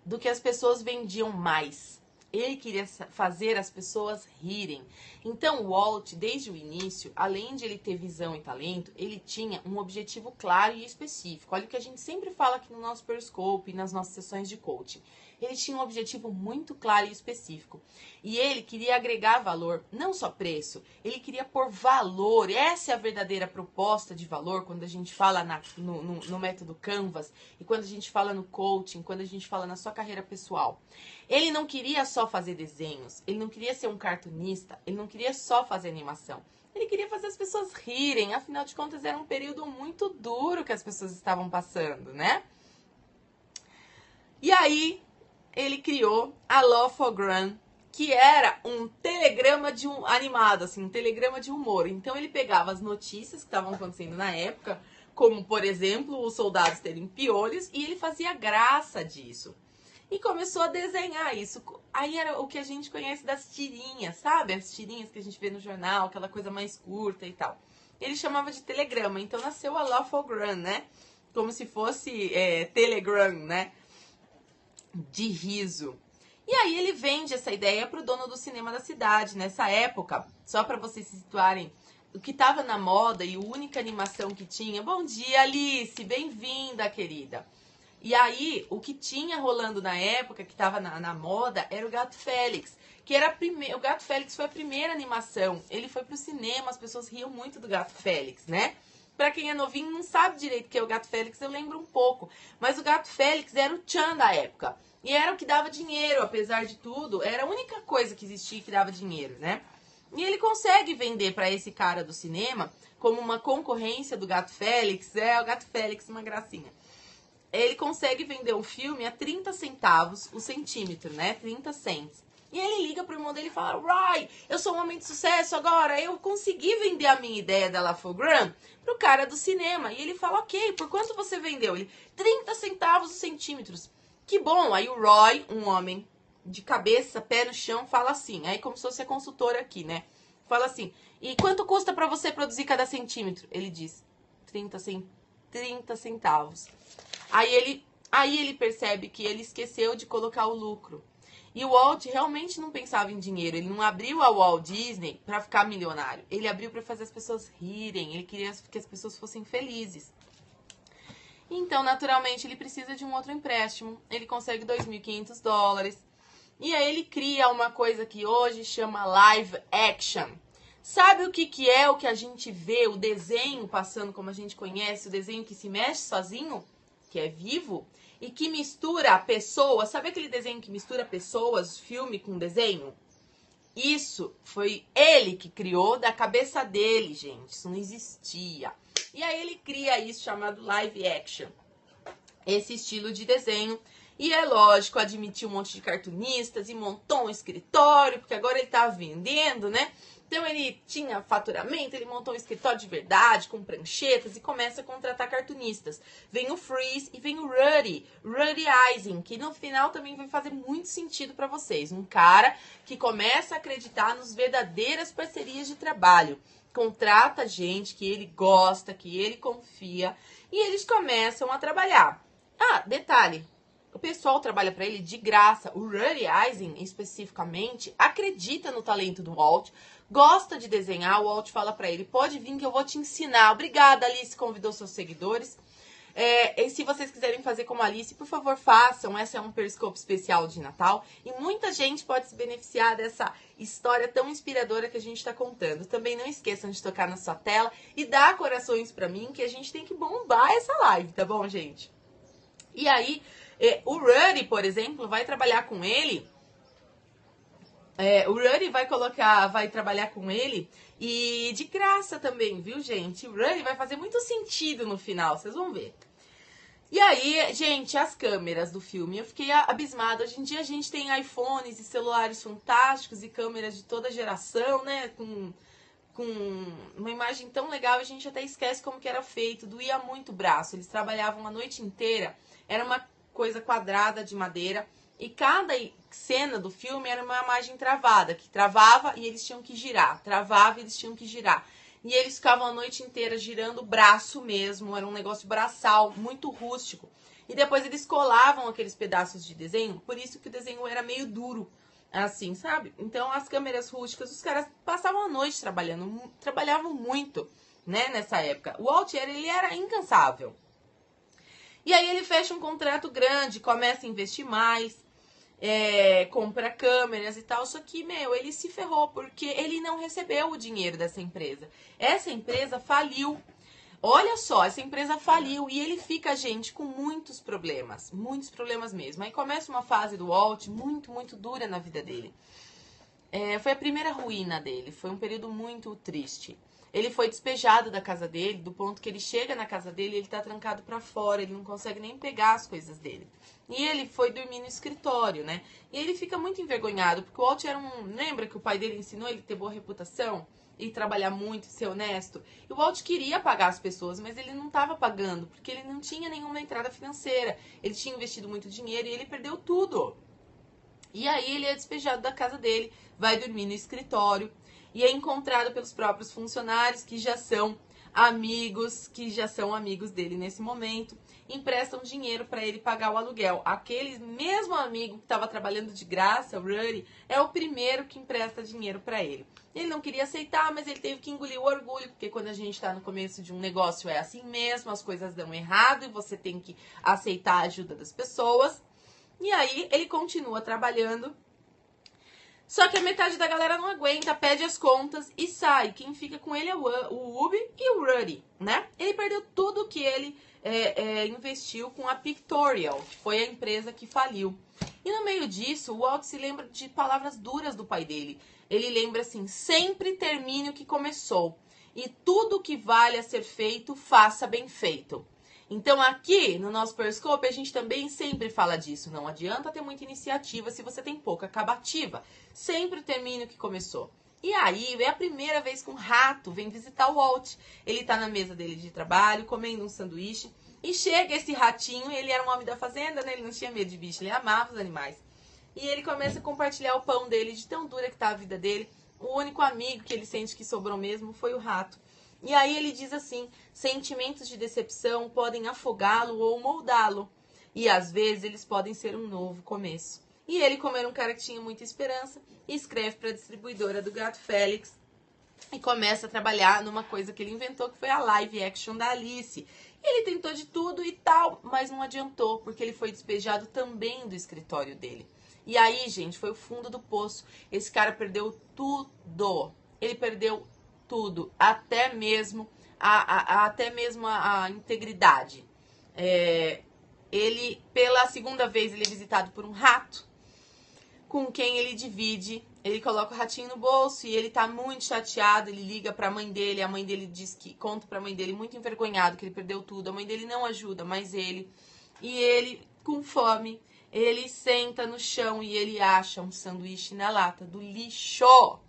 do que as pessoas vendiam mais. Ele queria fazer as pessoas rirem. Então, o Walt, desde o início, além de ele ter visão e talento, ele tinha um objetivo claro e específico. Olha o que a gente sempre fala aqui no nosso Periscope e nas nossas sessões de coaching. Ele tinha um objetivo muito claro e específico. E ele queria agregar valor, não só preço, ele queria pôr valor. Essa é a verdadeira proposta de valor quando a gente fala no método Canvas e quando a gente fala no coaching, quando a gente fala na sua carreira pessoal. Ele não queria só fazer desenhos, ele não queria ser um cartunista, ele não queria só fazer animação. Ele queria fazer as pessoas rirem, afinal de contas era um período muito duro que as pessoas estavam passando, né? E aí, ele criou a Lofogram, que era um telegrama animado, assim, um telegrama de humor. Então, ele pegava as notícias que estavam acontecendo na época, como, por exemplo, os soldados terem piolhos, e ele fazia graça disso. E começou a desenhar isso. Aí era o que a gente conhece das tirinhas, sabe? As tirinhas que a gente vê no jornal, aquela coisa mais curta e tal. Ele chamava de telegrama, então nasceu a Lofogram, né? Como se fosse Telegram, né? De riso. E aí ele vende essa ideia pro dono do cinema da cidade. Nessa época, só para vocês se situarem, o que estava na moda e a única animação que tinha... Bom dia, Alice! Bem-vinda, querida! E aí, o que tinha rolando na época, que estava na moda, era o Gato Félix. Que era o Gato Félix foi a primeira animação. Ele foi pro cinema, as pessoas riam muito do Gato Félix, né? Pra quem é novinho não sabe direito o que é o Gato Félix, eu lembro um pouco. Mas o Gato Félix era o tchan da época. E era o que dava dinheiro, apesar de tudo. Era a única coisa que existia que dava dinheiro, né? E ele consegue vender pra esse cara do cinema como uma concorrência do Gato Félix. O Gato Félix, uma gracinha. Ele consegue vender o filme a 30 centavos o centímetro, né? 30 cents. E ele liga pro irmão dele e fala: Roy, eu sou um homem de sucesso agora, eu consegui vender a minha ideia da Lofogram pro cara do cinema. E ele fala: ok, por quanto você vendeu? Ele, 30 centavos os centímetros. Que bom. Aí o Roy, um homem de cabeça, pé no chão, fala assim, aí como se fosse a consultora aqui, né? Fala assim: e quanto custa pra você produzir cada centímetro? Ele diz: 30 centavos. Aí ele percebe que ele esqueceu de colocar o lucro. E o Walt realmente não pensava em dinheiro. Ele não abriu a Walt Disney para ficar milionário. Ele abriu para fazer as pessoas rirem. Ele queria que as pessoas fossem felizes. Então, naturalmente, ele precisa de um outro empréstimo. Ele consegue $2.500. E aí ele cria uma coisa que hoje chama live action. Sabe o que é o que a gente vê, o desenho passando como a gente conhece, o desenho que se mexe sozinho? Que é vivo e que mistura pessoas. Sabe aquele desenho que mistura pessoas, filme com desenho? Isso foi ele que criou da cabeça dele, gente. Isso não existia. E aí ele cria isso chamado live action. Esse estilo de desenho. E é lógico, admitiu um monte de cartunistas e montou um escritório, porque agora ele tá vendendo, né? Então ele tinha faturamento, ele montou um escritório de verdade, com pranchetas, e começa a contratar cartunistas. Vem o Freeze e vem o Rudy Eising, que no final também vai fazer muito sentido para vocês. Um cara que começa a acreditar nos verdadeiras parcerias de trabalho. Contrata gente que ele gosta, que ele confia, e eles começam a trabalhar. Ah, detalhe. O pessoal trabalha para ele de graça. O Rudy Eising, especificamente, acredita no talento do Walt, gosta de desenhar. O Walt fala para ele: pode vir que eu vou te ensinar. Obrigada, Alice, convidou seus seguidores. E se vocês quiserem fazer como a Alice, por favor, façam. Essa é um Periscope especial de Natal. E muita gente pode se beneficiar dessa história tão inspiradora que a gente está contando. Também não esqueçam de tocar na sua tela e dar corações para mim, que a gente tem que bombar essa live, tá bom, gente? E aí, o Rudy, por exemplo, vai trabalhar com ele. O Rudy vai trabalhar com ele e de graça também, viu, gente? O Rudy vai fazer muito sentido no final, vocês vão ver. E aí, gente, as câmeras do filme, eu fiquei abismada. Hoje em dia a gente tem iPhones e celulares fantásticos e câmeras de toda geração, né? Com uma imagem tão legal, a gente até esquece como que era feito. Doía muito o braço. Eles trabalhavam a noite inteira. Era uma coisa quadrada de madeira. E cada cena do filme era uma imagem travada, que travava e eles tinham que girar. Travava e eles tinham que girar. E eles ficavam a noite inteira girando o braço mesmo. Era um negócio braçal, muito rústico. E depois eles colavam aqueles pedaços de desenho. Por isso que o desenho era meio duro, assim, sabe? Então, as câmeras rústicas, os caras passavam a noite trabalhando. Trabalhavam muito, né, nessa época. O Walt, ele era incansável. E aí ele fecha um contrato grande, começa a investir mais. compra câmeras e tal, só que, ele se ferrou, porque ele não recebeu o dinheiro dessa empresa. Essa empresa faliu. Olha só, essa empresa faliu e ele fica, gente, com muitos problemas mesmo. Aí começa uma fase do Walt muito, muito dura na vida dele. Foi a primeira ruína dele, foi um período muito triste. Ele foi despejado da casa dele, do ponto que ele chega na casa dele e ele tá trancado pra fora, ele não consegue nem pegar as coisas dele. E ele foi dormir no escritório, né? E ele fica muito envergonhado, porque o Walt era lembra que o pai dele ensinou ele a ter boa reputação? E trabalhar muito, ser honesto? E o Walt queria pagar as pessoas, mas ele não estava pagando, porque ele não tinha nenhuma entrada financeira. Ele tinha investido muito dinheiro e ele perdeu tudo. E aí ele é despejado da casa dele, vai dormir no escritório e é encontrado pelos próprios funcionários que já são amigos dele nesse momento, emprestam dinheiro para ele pagar o aluguel. Aquele mesmo amigo que estava trabalhando de graça, o Rudy, é o primeiro que empresta dinheiro para ele. Ele não queria aceitar, mas ele teve que engolir o orgulho, porque quando a gente está no começo de um negócio é assim mesmo, as coisas dão errado e você tem que aceitar a ajuda das pessoas. E aí ele continua trabalhando, só que a metade da galera não aguenta, pede as contas e sai. Quem fica com ele é o Ubi e o Rudy, né? Ele perdeu tudo que ele investiu com a Pictorial, que foi a empresa que faliu. E no meio disso, o Walt se lembra de palavras duras do pai dele. Ele lembra assim, sempre termine o que começou. E tudo que vale a ser feito, faça bem feito. Então aqui no nosso Periscope a gente também sempre fala disso. Não adianta ter muita iniciativa se você tem pouca acabativa. Sempre termine o que começou. E aí é a primeira vez que um rato vem visitar o Walt. Ele tá na mesa dele de trabalho, comendo um sanduíche. E chega esse ratinho, ele era um homem da fazenda, né? Ele não tinha medo de bicho, ele amava os animais. E ele começa a compartilhar o pão dele, de tão dura que tá a vida dele. O único amigo que ele sente que sobrou mesmo foi o rato. E aí ele diz assim, sentimentos de decepção podem afogá-lo ou moldá-lo. E às vezes eles podem ser um novo começo. E ele, como era um cara que tinha muita esperança, escreve para a distribuidora do Gato Félix e começa a trabalhar numa coisa que ele inventou, que foi a live action da Alice. Ele tentou de tudo e tal, mas não adiantou, porque ele foi despejado também do escritório dele. E aí, gente, foi o fundo do poço. Esse cara perdeu tudo. Ele perdeu tudo, até mesmo a integridade. Ele, pela segunda vez, ele é visitado por um rato, com quem ele divide. Ele coloca o ratinho no bolso e ele tá muito chateado. Ele liga pra mãe dele, a mãe dele diz que, conta pra mãe dele, muito envergonhado, que ele perdeu tudo. A mãe dele não ajuda, mas ele. E ele, com fome, ele senta no chão e ele acha um sanduíche na lata do lixo.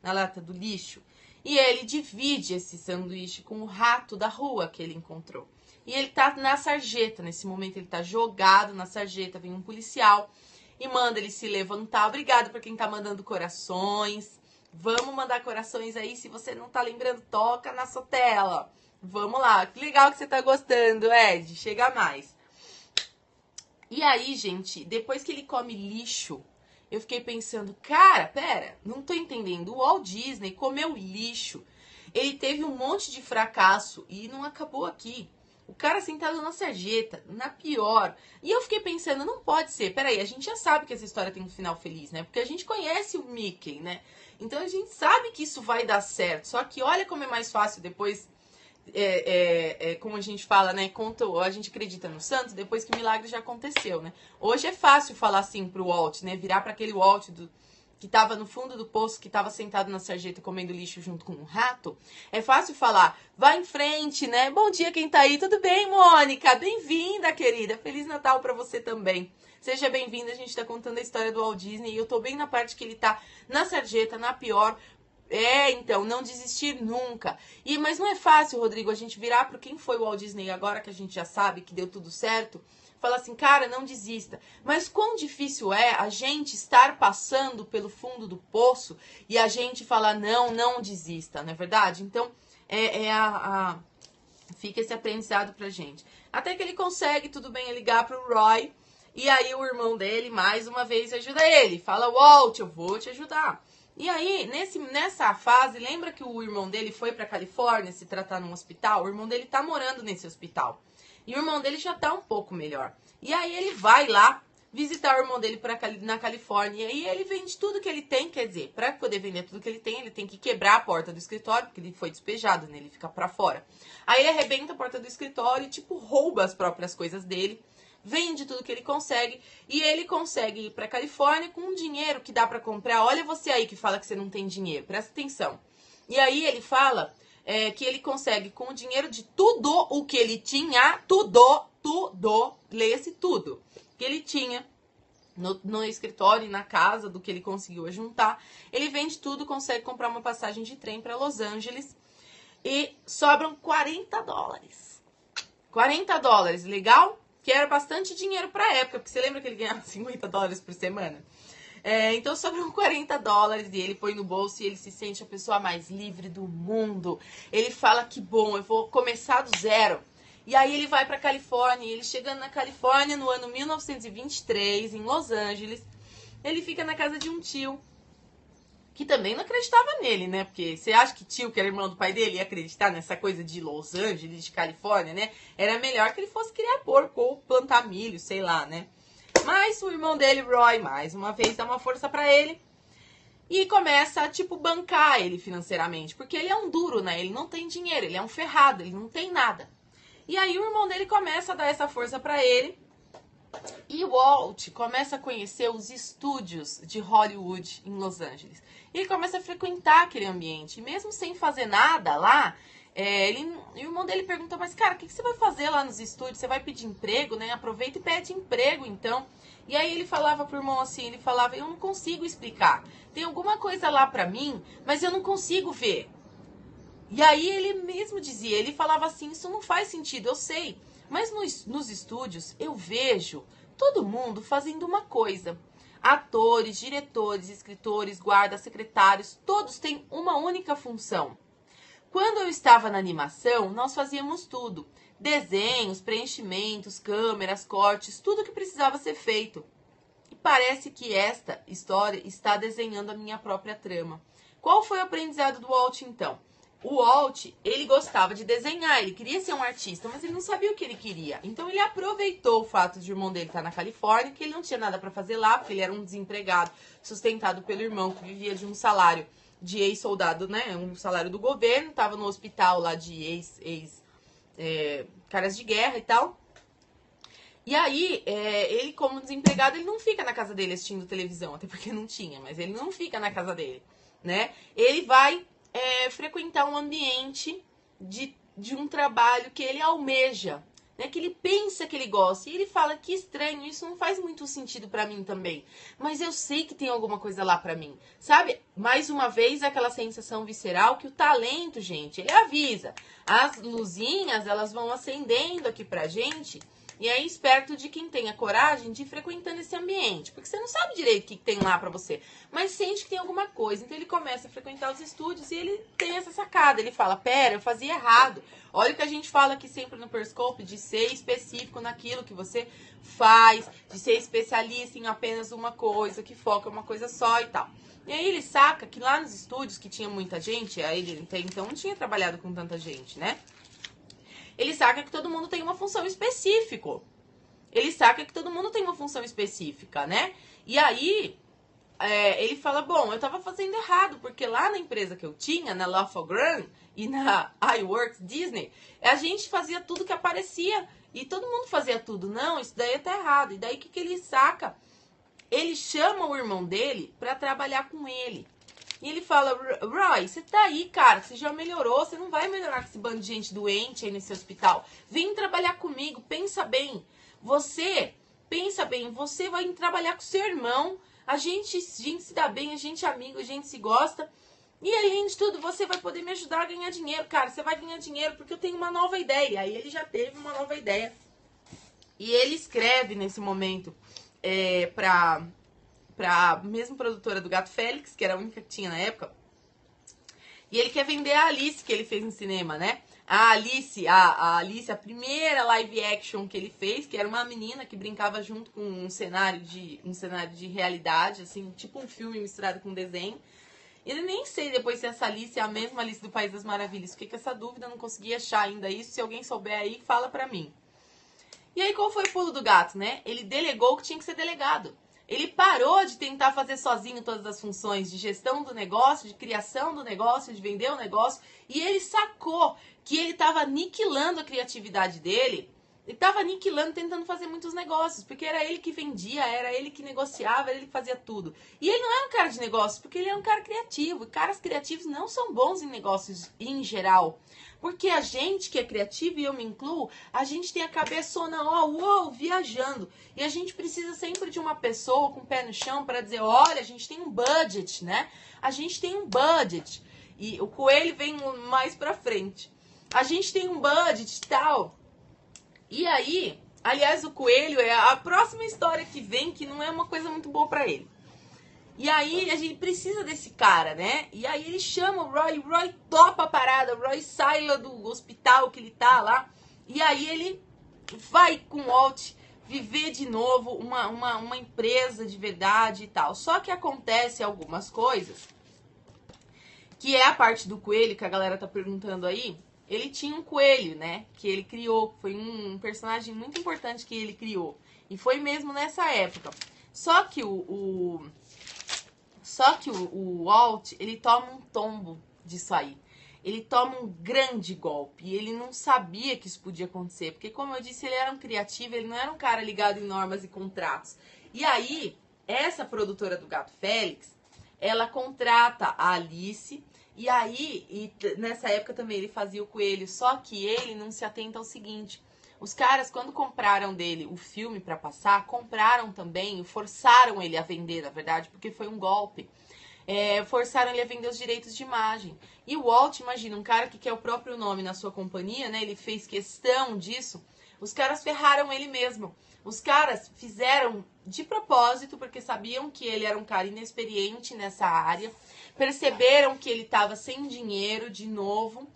Na lata do lixo. E ele divide esse sanduíche com o rato da rua que ele encontrou. E ele tá na sarjeta, nesse momento ele tá jogado na sarjeta, vem um policial e manda ele se levantar. Obrigada por quem tá mandando corações. Vamos mandar corações aí, se você não tá lembrando, toca na sua tela. Vamos lá, que legal que você tá gostando, Ed, chega mais. E aí, gente, depois que ele come lixo, eu fiquei pensando, cara, pera, não tô entendendo. O Walt Disney comeu lixo. Ele teve um monte de fracasso e não acabou aqui. O cara sentado na sarjeta, na pior. E eu fiquei pensando, não pode ser. Peraí, a gente já sabe que essa história tem um final feliz, né? Porque a gente conhece o Mickey, né? Então a gente sabe que isso vai dar certo. Só que olha como é mais fácil depois... como a gente fala, né? A gente acredita no santo depois que o milagre já aconteceu, né? Hoje é fácil falar assim pro Walt, né? Virar para aquele Walt que tava no fundo do poço, que tava sentado na sarjeta comendo lixo junto com um rato. É fácil falar, vai em frente, né? Bom dia quem tá aí, tudo bem, Mônica? Bem-vinda, querida. Feliz Natal para você também. Seja bem-vinda, a gente tá contando a história do Walt Disney e eu tô bem na parte que ele tá na sarjeta, na pior. Então, não desistir nunca. Mas não é fácil, Rodrigo, a gente virar para quem foi o Walt Disney agora, que a gente já sabe que deu tudo certo, falar assim, cara, não desista. Mas quão difícil é a gente estar passando pelo fundo do poço e a gente falar, não desista, não é verdade? Então, fica esse aprendizado pra gente. Até que ele consegue, tudo bem, é ligar pro Roy, e aí o irmão dele, mais uma vez, ajuda ele. Fala, Walt, eu vou te ajudar. E aí, nessa fase, lembra que o irmão dele foi pra Califórnia se tratar num hospital? O irmão dele tá morando nesse hospital. E o irmão dele já tá um pouco melhor. E aí ele vai lá visitar o irmão dele na Califórnia. E aí ele vende tudo que ele tem, quer dizer, para poder vender tudo que ele tem que quebrar a porta do escritório, porque ele foi despejado, né? Ele fica pra fora. Aí ele arrebenta a porta do escritório e, tipo, rouba as próprias coisas dele, vende tudo que ele consegue, e ele consegue ir pra Califórnia com um dinheiro que dá pra comprar. Olha você aí que fala que você não tem dinheiro, presta atenção. E aí ele fala que ele consegue, com o dinheiro de tudo o que ele tinha, leia-se tudo, que ele tinha no escritório e na casa, do que ele conseguiu juntar, ele vende tudo, consegue comprar uma passagem de trem para Los Angeles e sobram $40. $40, legal? Que era bastante dinheiro pra época, porque você lembra que ele ganhava $50 por semana? Então sobram $40 e ele põe no bolso e ele se sente a pessoa mais livre do mundo. Ele fala que bom, eu vou começar do zero. E aí ele vai pra Califórnia, e ele chegando na Califórnia no ano 1923, em Los Angeles, ele fica na casa de um tio, que também não acreditava nele, né? Porque você acha que tio, que era irmão do pai dele, ia acreditar nessa coisa de Los Angeles, de Califórnia, né? Era melhor que ele fosse criar porco ou plantar milho, sei lá, né? Mas o irmão dele, Roy, mais uma vez dá uma força pra ele e começa a, tipo, bancar ele financeiramente. Porque ele é um duro, né? Ele não tem dinheiro, ele é um ferrado, ele não tem nada. E aí o irmão dele começa a dar essa força pra ele. E o Walt começa a conhecer os estúdios de Hollywood em Los Angeles. E ele começa a frequentar aquele ambiente. E mesmo sem fazer nada lá, o irmão dele pergunta, mas cara, o que você vai fazer lá nos estúdios? Você vai pedir emprego, né? Aproveita e pede emprego, então. E aí ele falava pro irmão assim, ele falava, eu não consigo explicar. Tem alguma coisa lá pra mim, mas eu não consigo ver. E aí ele mesmo dizia, ele falava assim, isso não faz sentido, eu sei. Mas nos estúdios eu vejo todo mundo fazendo uma coisa. Atores, diretores, escritores, guardas, secretários, todos têm uma única função. Quando eu estava na animação, nós fazíamos tudo. Desenhos, preenchimentos, câmeras, cortes, tudo que precisava ser feito. E parece que esta história está desenhando a minha própria trama. Qual foi o aprendizado do Walt, então? O Walt, ele gostava de desenhar, ele queria ser um artista, mas ele não sabia o que ele queria. Então ele aproveitou o fato de o irmão dele estar na Califórnia, que ele não tinha nada para fazer lá, porque ele era um desempregado, sustentado pelo irmão, que vivia de um salário de ex-soldado, né? Um salário do governo, estava no hospital lá de caras de guerra e tal. E aí, ele como desempregado, ele não fica na casa dele assistindo televisão, até porque não tinha, mas ele não fica na casa dele, né? Ele vai frequentar um ambiente de um trabalho que ele almeja, né, que ele pensa que ele gosta. E ele fala, que estranho, isso não faz muito sentido pra mim também. Mas eu sei que tem alguma coisa lá pra mim. Sabe? Mais uma vez, aquela sensação visceral que o talento, gente, ele avisa. As luzinhas, elas vão acendendo aqui pra gente. E é esperto de quem tem a coragem de ir frequentando esse ambiente. Porque você não sabe direito o que tem lá pra você. Mas sente que tem alguma coisa. Então ele começa a frequentar os estúdios e ele tem essa sacada. Ele fala, pera, eu fazia errado. Olha o que a gente fala aqui sempre no Periscope, de ser específico naquilo que você faz. De ser especialista em apenas uma coisa, que foca em uma coisa só e tal. E aí ele saca que lá nos estúdios, que tinha muita gente, aí ele até então não tinha trabalhado com tanta gente, né? Ele saca que todo mundo tem uma função específica. Ele saca que todo mundo tem uma função específica, né? E aí, ele fala, bom, eu tava fazendo errado, porque lá na empresa que eu tinha, na Lawful Graham e na iWorks Disney, a gente fazia tudo que aparecia. E todo mundo fazia tudo. Não, isso daí tá errado. E daí, o que ele saca? Ele chama o irmão dele pra trabalhar com ele. E ele fala, Roy, você tá aí, cara, você já melhorou, você não vai melhorar com esse bando de gente doente aí nesse hospital. Vem trabalhar comigo, pensa bem. Pensa bem, você vai trabalhar com seu irmão, a gente se dá bem, a gente é amigo, a gente se gosta. E além de tudo, você vai poder me ajudar a ganhar dinheiro, cara, você vai ganhar dinheiro porque eu tenho uma nova ideia. Aí ele já teve uma nova ideia. E ele escreve nesse momento pra mesma produtora do Gato Félix, que era a única que tinha na época. E ele quer vender a Alice, que ele fez no cinema, né? A Alice, a primeira live action que ele fez, que era uma menina que brincava junto com um cenário de realidade, assim, tipo um filme misturado com desenho. E eu nem sei depois se essa Alice é a mesma Alice do País das Maravilhas. Fiquei com essa dúvida, não consegui achar ainda isso. Se alguém souber aí, fala pra mim. E aí qual foi o pulo do gato, né? Ele delegou o que tinha que ser delegado. Ele parou de tentar fazer sozinho todas as funções de gestão do negócio, de criação do negócio, de vender o negócio. E ele sacou que ele estava aniquilando a criatividade dele. Ele estava aniquilando, tentando fazer muitos negócios. Porque era ele que vendia, era ele que negociava, era ele que fazia tudo. E ele não é um cara de negócios, porque ele é um cara criativo. E caras criativos não são bons em negócios em geral. Porque a gente que é criativo, e eu me incluo, a gente tem a cabeçona, viajando. E a gente precisa sempre de uma pessoa com o pé no chão para dizer, olha, a gente tem um budget, né? A gente tem um budget. E o coelho vem mais pra frente. A gente tem um budget e tal. E aí, aliás, o coelho é a próxima história que vem, que não é uma coisa muito boa pra ele. E aí a gente precisa desse cara, né? E aí ele chama o Roy topa a parada, o Roy sai lá do hospital que ele tá lá. E aí ele vai com o Walt viver de novo uma empresa de verdade e tal. Só que acontece algumas coisas, que é a parte do coelho que a galera tá perguntando aí. Ele tinha um coelho, né? Que ele criou, foi um personagem muito importante que ele criou. E foi mesmo nessa época. Só que o Walt, ele toma um tombo disso aí. Ele toma um grande golpe. E ele não sabia que isso podia acontecer. Porque, como eu disse, ele era um criativo, ele não era um cara ligado em normas e contratos. E aí, essa produtora do Gato Félix, ela contrata a Alice. E aí, nessa época também ele fazia o coelho. Só que ele não se atenta ao seguinte. Os caras, quando compraram dele o filme pra passar, compraram também, forçaram ele a vender, na verdade, porque foi um golpe. Forçaram ele a vender os direitos de imagem. E o Walt, imagina, um cara que quer o próprio nome na sua companhia, né? Ele fez questão disso. Os caras ferraram ele mesmo. Os caras fizeram de propósito, porque sabiam que ele era um cara inexperiente nessa área. Perceberam que ele estava sem dinheiro de novo,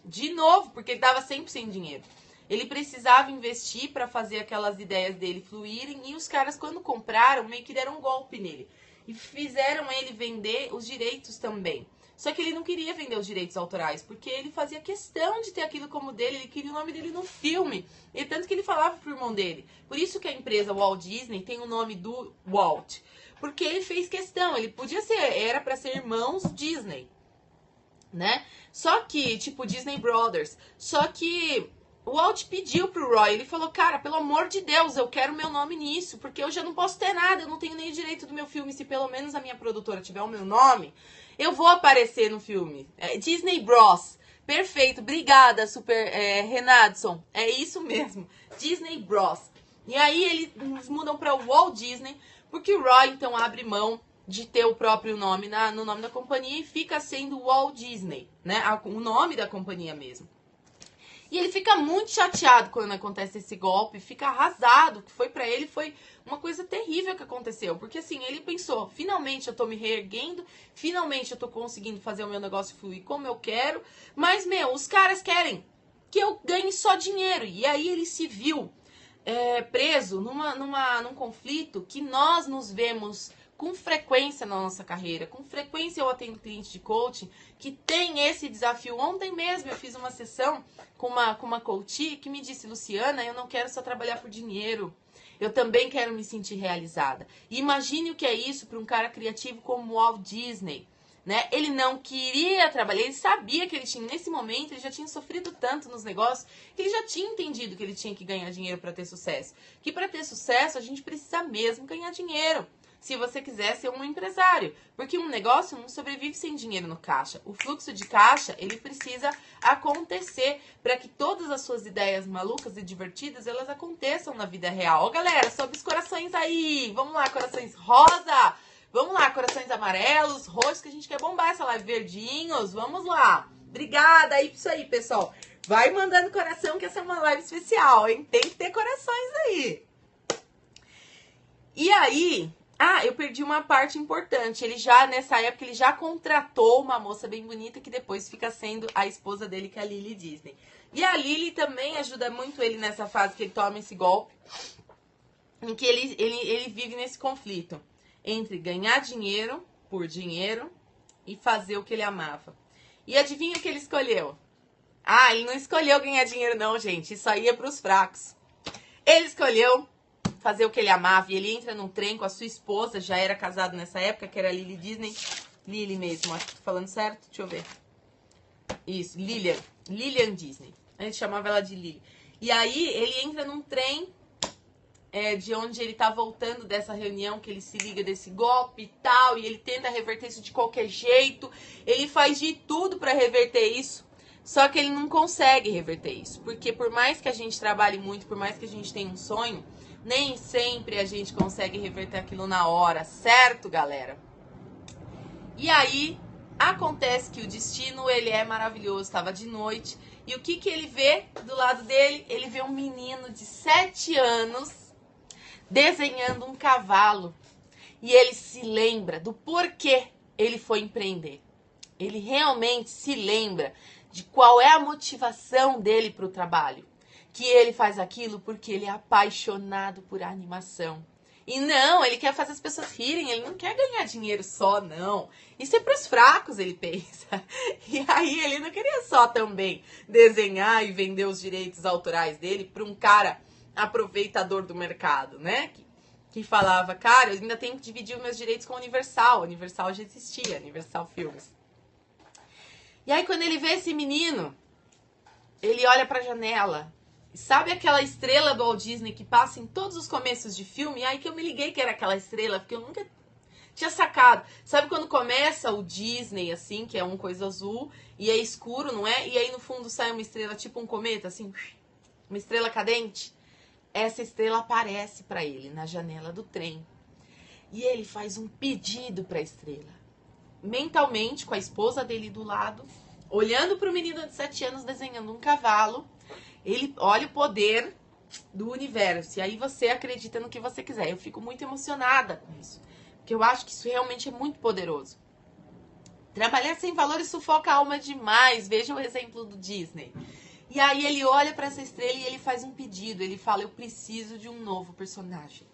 porque ele estava sempre sem dinheiro. Ele precisava investir para fazer aquelas ideias dele fluírem. E os caras, quando compraram, meio que deram um golpe nele. E fizeram ele vender os direitos também. Só que ele não queria vender os direitos autorais, porque ele fazia questão de ter aquilo como dele. Ele queria o nome dele no filme. E tanto que ele falava pro irmão dele. Por isso que a empresa Walt Disney tem o nome do Walt. Porque ele fez questão. Ele podia ser, era para ser irmãos Disney, né? Só que, tipo Disney Brothers. Só que o Walt pediu pro Roy, ele falou, cara, pelo amor de Deus, eu quero meu nome nisso, porque eu já não posso ter nada, eu não tenho nem o direito do meu filme, se pelo menos a minha produtora tiver o meu nome, eu vou aparecer no filme. Disney Bros. Perfeito, obrigada, Renadson, é isso mesmo, Disney Bros. E aí eles mudam pra Walt Disney, porque o Roy, então, abre mão de ter o próprio nome no nome da companhia e fica sendo Walt Disney, né, o nome da companhia mesmo. E ele fica muito chateado quando acontece esse golpe, fica arrasado, que foi pra ele, foi uma coisa terrível que aconteceu. Porque assim, ele pensou, finalmente eu tô me reerguendo, finalmente eu tô conseguindo fazer o meu negócio fluir como eu quero, mas, os caras querem que eu ganhe só dinheiro. E aí ele se viu preso num conflito que nós nos vemos com frequência na nossa carreira. Com frequência eu atendo cliente de coaching que tem esse desafio. Ontem mesmo eu fiz uma sessão com uma coach que me disse, Luciana, eu não quero só trabalhar por dinheiro. Eu também quero me sentir realizada. E imagine o que é isso para um cara criativo como o Walt Disney, né? Ele não queria trabalhar, ele sabia que ele tinha, nesse momento, ele já tinha sofrido tanto nos negócios, que ele já tinha entendido que ele tinha que ganhar dinheiro para ter sucesso. Que para ter sucesso, a gente precisa mesmo ganhar dinheiro. Se você quiser ser um empresário. Porque um negócio não sobrevive sem dinheiro no caixa. O fluxo de caixa, ele precisa acontecer para que todas as suas ideias malucas e divertidas, elas aconteçam na vida real. Ó, galera, sobe os corações aí. Vamos lá, corações rosa. Vamos lá, corações amarelos, roxos, que a gente quer bombar essa live. Verdinhos, vamos lá. Obrigada aí por isso aí, pessoal. Vai mandando coração que essa é uma live especial, hein? Tem que ter corações aí. E aí... eu perdi uma parte importante. Ele já, nessa época, ele já contratou uma moça bem bonita que depois fica sendo a esposa dele, que é a Lily Disney. E a Lily também ajuda muito ele nessa fase que ele toma esse golpe, em que ele vive nesse conflito entre ganhar dinheiro por dinheiro e fazer o que ele amava. E adivinha o que ele escolheu? Ele não escolheu ganhar dinheiro não, gente. Isso aí é pros fracos. Ele escolheu fazer o que ele amava e ele entra num trem com a sua esposa, já era casado nessa época, que era Lily Disney. Lily mesmo, acho que tô falando certo, deixa eu ver. Isso, Lilian Disney. A gente chamava ela de Lily. E aí ele entra num trem de onde ele tá voltando dessa reunião, que ele se liga desse golpe e tal, e ele tenta reverter isso de qualquer jeito. Ele faz de tudo pra reverter isso, só que ele não consegue reverter isso. Porque por mais que a gente trabalhe muito, por mais que a gente tenha um sonho, nem sempre a gente consegue reverter aquilo na hora, certo, galera? E aí, acontece que o destino, ele é maravilhoso, estava de noite, e o que ele vê do lado dele? Ele vê um menino de 7 anos desenhando um cavalo, e ele se lembra do porquê ele foi empreender. Ele realmente se lembra de qual é a motivação dele para o trabalho. Que ele faz aquilo porque ele é apaixonado por animação. E não, ele quer fazer as pessoas rirem, ele não quer ganhar dinheiro só, não. Isso é pros fracos, ele pensa. E aí ele não queria só também desenhar e vender os direitos autorais dele para um cara aproveitador do mercado, né? Que falava, cara, eu ainda tenho que dividir os meus direitos com a Universal. A Universal já existia, Universal Filmes. E aí quando ele vê esse menino, ele olha pra janela. Sabe aquela estrela do Walt Disney que passa em todos os começos de filme? E aí que eu me liguei que era aquela estrela, porque eu nunca tinha sacado. Sabe quando começa o Disney, assim, que é uma coisa azul, e é escuro, não é? E aí no fundo sai uma estrela, tipo um cometa, assim, uma estrela cadente? Essa estrela aparece pra ele na janela do trem. E ele faz um pedido pra estrela. Mentalmente, com a esposa dele do lado, olhando pro menino de 7 anos desenhando um cavalo. Ele olha o poder do universo. E aí você acredita no que você quiser. Eu fico muito emocionada com isso. Porque eu acho que isso realmente é muito poderoso. Trabalhar sem valores sufoca a alma demais. Veja o exemplo do Disney. E aí ele olha para essa estrela e ele faz um pedido. Ele fala, eu preciso de um novo personagem.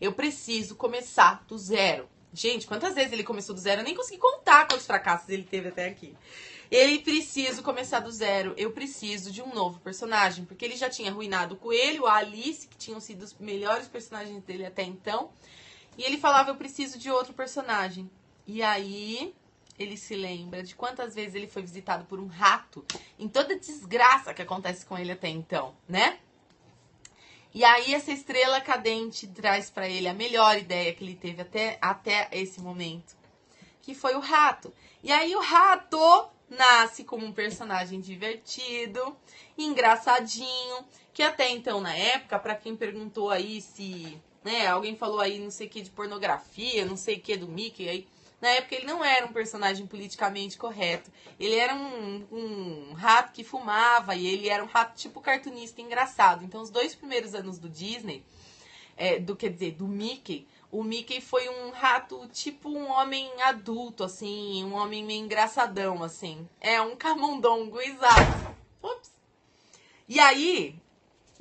Eu preciso começar do zero. Gente, quantas vezes ele começou do zero? Eu nem consegui contar quantos fracassos ele teve até aqui. Ele precisa começar do zero. Eu preciso de um novo personagem. Porque ele já tinha arruinado o Coelho, a Alice, que tinham sido os melhores personagens dele até então. E ele falava, eu preciso de outro personagem. E aí, ele se lembra de quantas vezes ele foi visitado por um rato. Em toda a desgraça que acontece com ele até então, né? E aí, essa estrela cadente traz pra ele a melhor ideia que ele teve até esse momento. Que foi o rato. E aí, o rato nasce como um personagem divertido, engraçadinho, que até então, na época, pra quem perguntou aí se, né, alguém falou aí não sei o que de pornografia, não sei o que do Mickey, aí, na época ele não era um personagem politicamente correto, ele era um rato que fumava, e ele era um rato tipo cartunista engraçado. Então, os 2 primeiros anos do Disney, do Mickey, o Mickey foi um rato, tipo um homem adulto, assim, um homem meio engraçadão, assim. É, um camundongo, exato. Ups. E aí,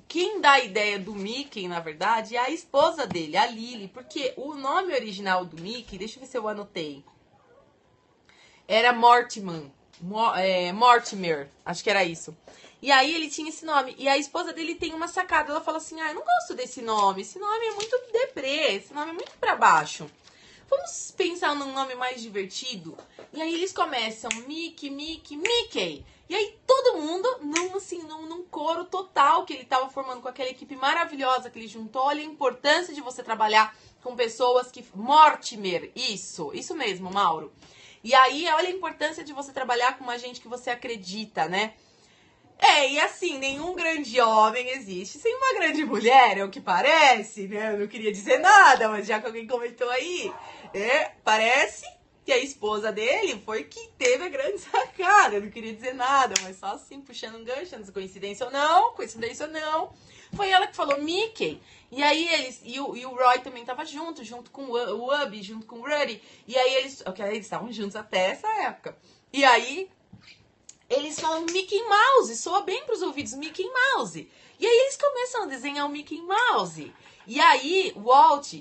quem dá a ideia do Mickey, na verdade, é a esposa dele, a Lily, porque o nome original do Mickey, deixa eu ver se eu anotei, era Mortimer, acho que era isso. E aí ele tinha esse nome. E a esposa dele tem uma sacada. Ela fala assim, eu não gosto desse nome. Esse nome é muito deprê. Esse nome é muito pra baixo. Vamos pensar num nome mais divertido? E aí eles começam Mickey. E aí todo mundo, num coro total que ele tava formando com aquela equipe maravilhosa que ele juntou. Olha a importância de você trabalhar com pessoas que... Mortimer, isso mesmo, Mauro. E aí olha a importância de você trabalhar com uma gente que você acredita, né? E assim, nenhum grande homem existe sem uma grande mulher, é o que parece, né? Eu não queria dizer nada, mas já que alguém comentou aí, parece que a esposa dele foi que teve a grande sacada. Eu não queria dizer nada, mas só assim, puxando um gancho, coincidência ou não, foi ela que falou Mickey. E aí eles, e o Roy também tava junto com o Ubby, junto com o Ruddy, e aí eles estavam juntos até essa época. E aí... eles falam Mickey Mouse, soa bem pros ouvidos, Mickey Mouse. E aí eles começam a desenhar o Mickey Mouse. E aí o Walt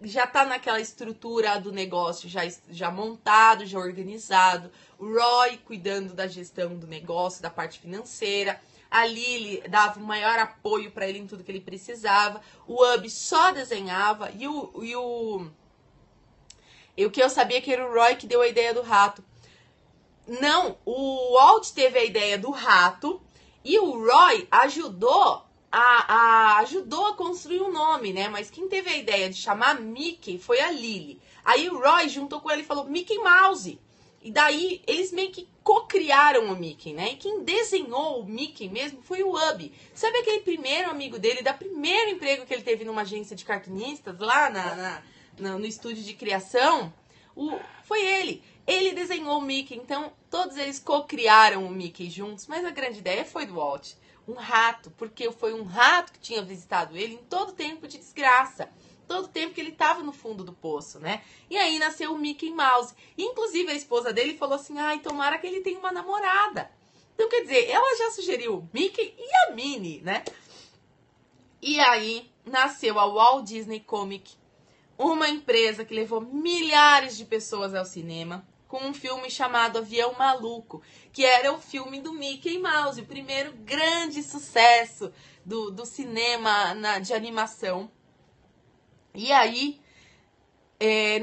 já tá naquela estrutura do negócio já montado, já organizado. O Roy cuidando da gestão do negócio, da parte financeira. A Lily dava o maior apoio para ele em tudo que ele precisava. O Ub só desenhava. E o que eu sabia que era o Roy que deu a ideia do rato. Não, o Walt teve a ideia do rato e o Roy ajudou a construir um nome, né? Mas quem teve a ideia de chamar Mickey foi a Lily. Aí o Roy juntou com ele e falou Mickey Mouse. E daí eles meio que co-criaram o Mickey, né? E quem desenhou o Mickey mesmo foi o Ub. Sabe aquele primeiro amigo dele, da primeiro emprego que ele teve numa agência de cartunistas, lá no estúdio de criação? Foi ele. Ele desenhou o Mickey, então todos eles co-criaram o Mickey juntos, mas a grande ideia foi do Walt. Um rato, porque foi um rato que tinha visitado ele em todo tempo de desgraça. Todo tempo que ele estava no fundo do poço, né? E aí nasceu o Mickey Mouse. E, inclusive, a esposa dele falou assim, ai, tomara que ele tenha uma namorada. Então, quer dizer, ela já sugeriu o Mickey e a Minnie, né? E aí nasceu a Walt Disney Comic, uma empresa que levou milhares de pessoas ao cinema, com um filme chamado Avião Maluco, que era o filme do Mickey Mouse, o primeiro grande sucesso do cinema de animação. E aí,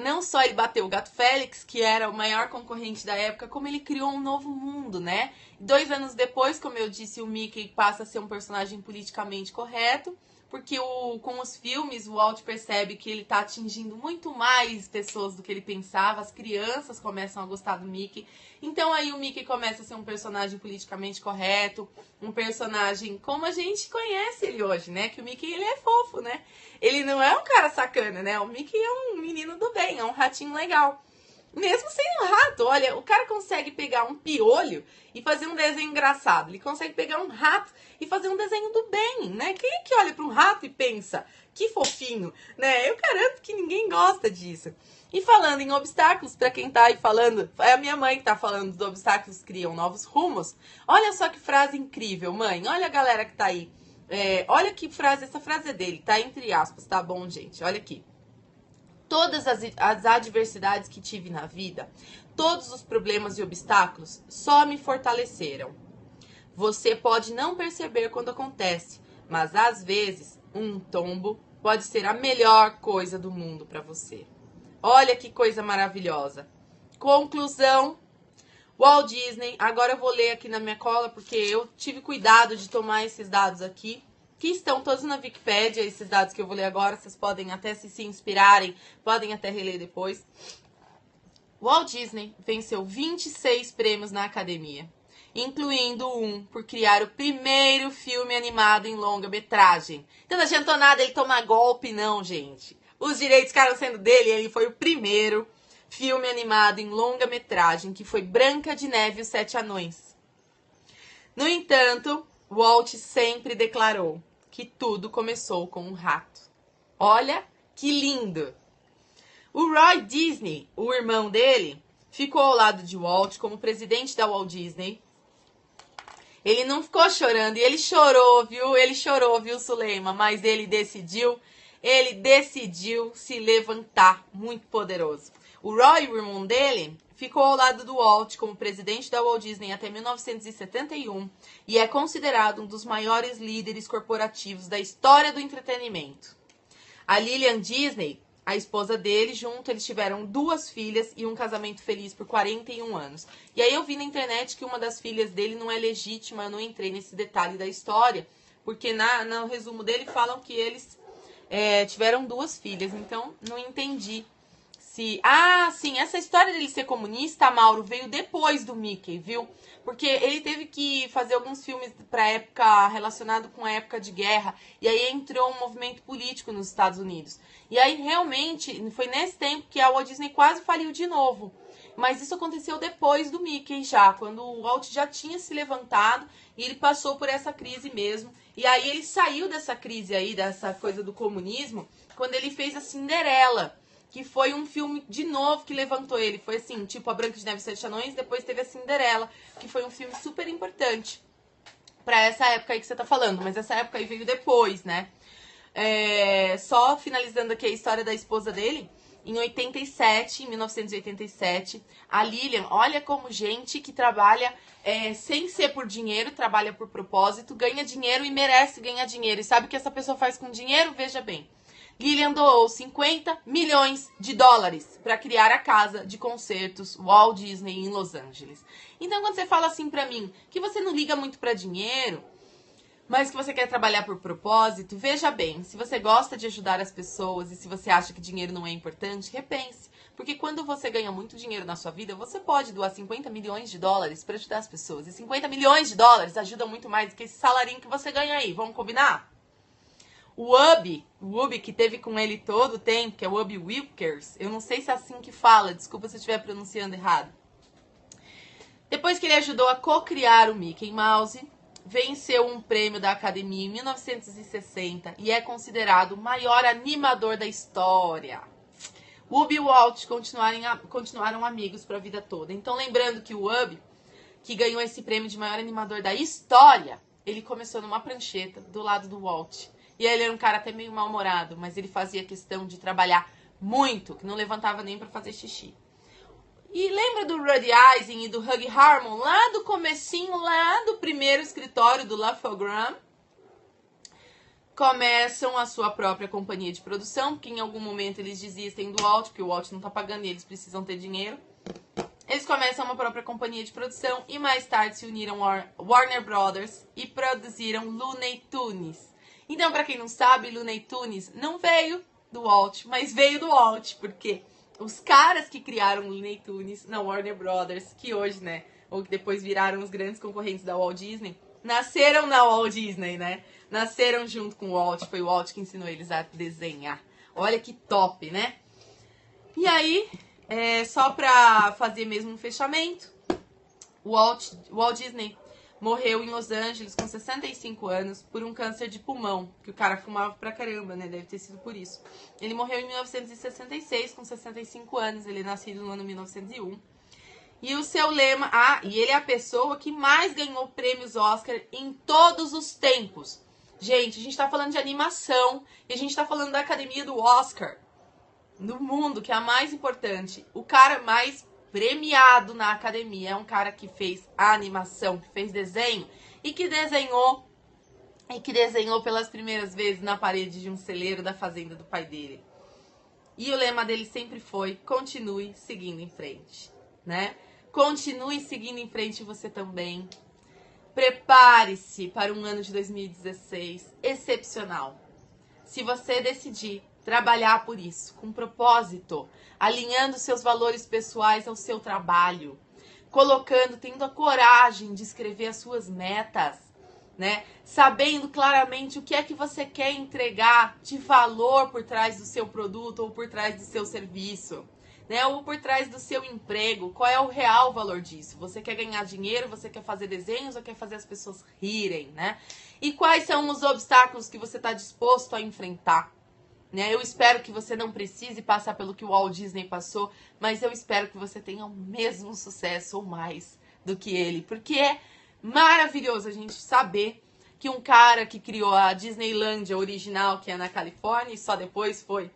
não só ele bateu o Gato Félix, que era o maior concorrente da época, como ele criou um novo mundo, né? 2 anos depois, como eu disse, o Mickey passa a ser um personagem politicamente correto, porque com os filmes o Walt percebe que ele tá atingindo muito mais pessoas do que ele pensava, as crianças começam a gostar do Mickey, então aí o Mickey começa a ser um personagem politicamente correto, um personagem como a gente conhece ele hoje, né, que o Mickey ele é fofo, né, ele não é um cara sacana, né, o Mickey é um menino do bem, é um ratinho legal. Mesmo sem um rato, olha, o cara consegue pegar um piolho e fazer um desenho engraçado. Ele consegue pegar um rato e fazer um desenho do bem, né? Quem é que olha para um rato e pensa, que fofinho, né? Eu garanto que ninguém gosta disso. E falando em obstáculos, para quem tá aí falando, é a minha mãe que tá falando dos obstáculos criam novos rumos. Olha só que frase incrível, mãe. Olha a galera que tá aí. Olha que frase, essa frase é dele, tá entre aspas, tá bom, gente? Olha aqui. Todas as adversidades que tive na vida, todos os problemas e obstáculos só me fortaleceram. Você pode não perceber quando acontece, mas às vezes um tombo pode ser a melhor coisa do mundo para você. Olha que coisa maravilhosa. Conclusão, Walt Disney, agora eu vou ler aqui na minha cola porque eu tive cuidado de tomar esses dados aqui, que estão todos na Wikipédia, esses dados que eu vou ler agora, vocês podem até se inspirarem, podem até reler depois. Walt Disney venceu 26 prêmios na academia, incluindo um por criar o primeiro filme animado em longa-metragem. Então não adiantou nada ele tomar golpe, não, gente. Os direitos ficaram sendo dele, ele foi o primeiro filme animado em longa-metragem, que foi Branca de Neve e os 7 Anões. No entanto, Walt sempre declarou que tudo começou com um rato. Olha que lindo! O Roy Disney, o irmão dele, ficou ao lado de Walt como presidente da Walt Disney. Ele não ficou chorando, e ele chorou, viu, Suleima? Mas ele decidiu se levantar, muito poderoso. O Roy, o irmão dele, ficou ao lado do Walt como presidente da Walt Disney até 1971 e é considerado um dos maiores líderes corporativos da história do entretenimento. A Lillian Disney, a esposa dele, eles tiveram 2 filhas e um casamento feliz por 41 anos. E aí eu vi na internet que uma das filhas dele não é legítima, eu não entrei nesse detalhe da história, porque no resumo dele falam que eles tiveram 2 filhas, então não entendi. Sim, essa história dele ser comunista, Mauro, veio depois do Mickey, viu? Porque ele teve que fazer alguns filmes pra época, relacionado com a época de guerra, e aí entrou um movimento político nos Estados Unidos. E aí, realmente, foi nesse tempo que a Walt Disney quase faliu de novo. Mas isso aconteceu depois do Mickey já, quando o Walt já tinha se levantado e ele passou por essa crise mesmo. E aí ele saiu dessa crise aí, dessa coisa do comunismo, quando ele fez a Cinderela, que foi um filme, de novo, que levantou ele. Foi assim, tipo a Branca de Neve e os 7 Anões, depois teve a Cinderela, que foi um filme super importante pra essa época aí que você tá falando. Mas essa época aí veio depois, né? Só finalizando aqui a história da esposa dele. em 1987, a Lilian, olha como gente que trabalha sem ser por dinheiro, trabalha por propósito, ganha dinheiro e merece ganhar dinheiro. E sabe o que essa pessoa faz com dinheiro? Veja bem. Lilian doou 50 milhões de dólares para criar a casa de concertos Walt Disney em Los Angeles. Então, quando você fala assim pra mim, que você não liga muito pra dinheiro, mas que você quer trabalhar por propósito, veja bem, se você gosta de ajudar as pessoas e se você acha que dinheiro não é importante, repense. Porque quando você ganha muito dinheiro na sua vida, você pode doar 50 milhões de dólares para ajudar as pessoas. E 50 milhões de dólares ajudam muito mais do que esse salarinho que você ganha aí. Vamos combinar? O Ub, que teve com ele todo o tempo, que é o Ub Wilkers, eu não sei se é assim que fala, desculpa se eu estiver pronunciando errado. Depois que ele ajudou a co-criar o Mickey Mouse, venceu um prêmio da Academia em 1960 e é considerado o maior animador da história. O Ub e o Walt continuaram amigos para a vida toda. Então, lembrando que o Ub, que ganhou esse prêmio de maior animador da história, ele começou numa prancheta do lado do Walt. E ele era um cara até meio mal-humorado, mas ele fazia questão de trabalhar muito, que não levantava nem para fazer xixi. E lembra do Rudy Eisen e do Hugh Harmon, lá do comecinho, lá do primeiro escritório do LaFogram? Começam a sua própria companhia de produção, porque em algum momento eles desistem do Walt, porque o Walt não tá pagando e eles precisam ter dinheiro. Eles começam uma própria companhia de produção e mais tarde se uniram ao Warner Brothers e produziram Looney Tunes. Então, pra quem não sabe, Looney Tunes não veio do Walt, mas veio do Walt, porque os caras que criaram Looney Tunes na Warner Brothers, que hoje, né, ou que depois viraram os grandes concorrentes da Walt Disney, nasceram na Walt Disney, né? Nasceram junto com o Walt, foi o Walt que ensinou eles a desenhar. Olha que top, né? E aí, só pra fazer mesmo um fechamento, o Walt Disney morreu em Los Angeles com 65 anos por um câncer de pulmão, que o cara fumava pra caramba, né? Deve ter sido por isso. Ele morreu em 1966 com 65 anos, ele é nascido no ano 1901. E o seu lema... e ele é a pessoa que mais ganhou prêmios Oscar em todos os tempos. Gente, a gente tá falando de animação e a gente tá falando da academia do Oscar no mundo, que é a mais importante. O cara mais premiado na academia é um cara que fez a animação, que fez desenho e que desenhou pelas primeiras vezes na parede de um celeiro da fazenda do pai dele. E o lema dele sempre foi: continue seguindo em frente, né? Continue seguindo em frente você também. Prepare-se para um ano de 2016 excepcional. Se você decidir trabalhar por isso, com propósito, alinhando seus valores pessoais ao seu trabalho, tendo a coragem de escrever as suas metas, né? Sabendo claramente o que é que você quer entregar de valor por trás do seu produto ou por trás do seu serviço, né? Ou por trás do seu emprego, qual é o real valor disso? Você quer ganhar dinheiro, você quer fazer desenhos ou quer fazer as pessoas rirem, né? E quais são os obstáculos que você está disposto a enfrentar? Né? Eu espero que você não precise passar pelo que o Walt Disney passou, mas eu espero que você tenha o mesmo sucesso ou mais do que ele, porque é maravilhoso a gente saber que um cara que criou a Disneylandia original, que é na Califórnia, e só depois foi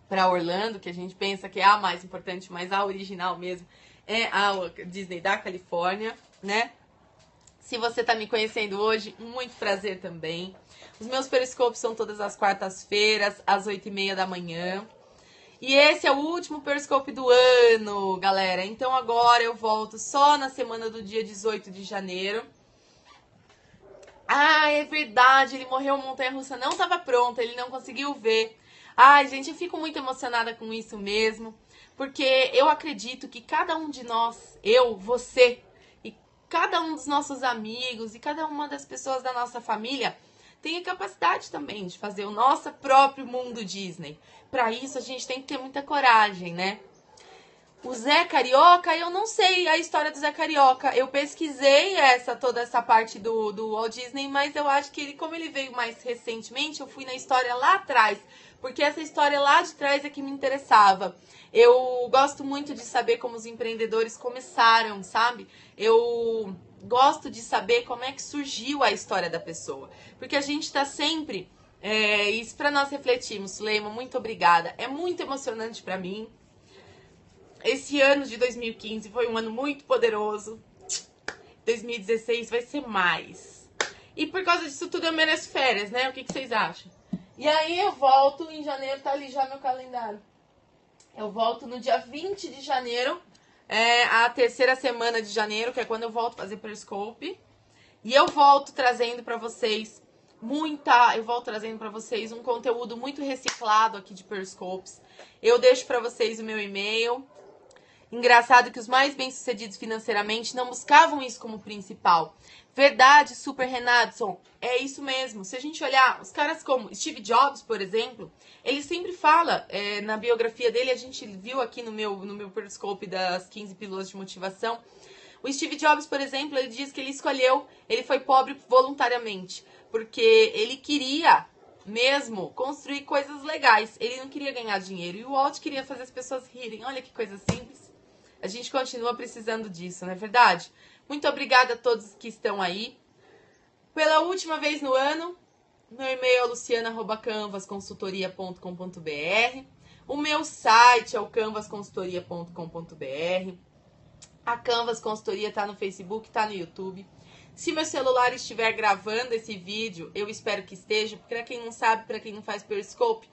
para Orlando, que a gente pensa que é a mais importante, mas a original mesmo é a Disney da Califórnia, né? Se você tá me conhecendo hoje, muito prazer também. Os meus periscopes são todas as quartas-feiras, às 8h30 da manhã. E esse é o último periscope do ano, galera. Então agora eu volto só na semana do dia 18 de janeiro. Ah, é verdade, ele morreu, a montanha-russa não estava pronta, ele não conseguiu ver. Ai, gente, eu fico muito emocionada com isso mesmo, porque eu acredito que cada um de nós, eu, você, e cada um dos nossos amigos e cada uma das pessoas da nossa família tem a capacidade também de fazer o nosso próprio mundo Disney. Para isso, a gente tem que ter muita coragem, né? O Zé Carioca, eu não sei a história do Zé Carioca. Eu pesquisei toda essa parte do Walt Disney, mas eu acho que como ele veio mais recentemente, eu fui na história lá atrás, porque essa história lá de trás é que me interessava. Eu gosto muito de saber como os empreendedores começaram, sabe? Eu gosto de saber como é que surgiu a história da pessoa, porque a gente está sempre Isso para nós refletirmos. Suleima, muito obrigada. É muito emocionante para mim. Esse ano de 2015 foi um ano muito poderoso. 2016 vai ser mais. E por causa disso tudo eu mereço férias, né? O que vocês acham? E aí eu volto em janeiro, tá ali já meu calendário. Eu volto no dia 20 de janeiro, a terceira semana de janeiro, que é quando eu volto fazer Periscope. E eu volto trazendo pra vocês um conteúdo muito reciclado aqui de Periscopes. Eu deixo pra vocês o meu e-mail. Engraçado que os mais bem-sucedidos financeiramente não buscavam isso como principal. Verdade, Super Renadson, é isso mesmo. Se a gente olhar, os caras como Steve Jobs, por exemplo, ele sempre fala, na biografia dele, a gente viu aqui no meu Periscope das 15 pílulas de motivação, o Steve Jobs, por exemplo, ele diz que ele foi pobre voluntariamente, porque ele queria mesmo construir coisas legais. Ele não queria ganhar dinheiro. E o Walt queria fazer as pessoas rirem. Olha que coisa simples. A gente continua precisando disso, não é verdade? Muito obrigada a todos que estão aí. Pela última vez no ano, meu e-mail é luciana@canvasconsultoria.com.br. O meu site é o canvasconsultoria.com.br. A Canvas Consultoria está no Facebook, está no YouTube. Se meu celular estiver gravando esse vídeo, eu espero que esteja, porque para quem não sabe, para quem não faz Periscope,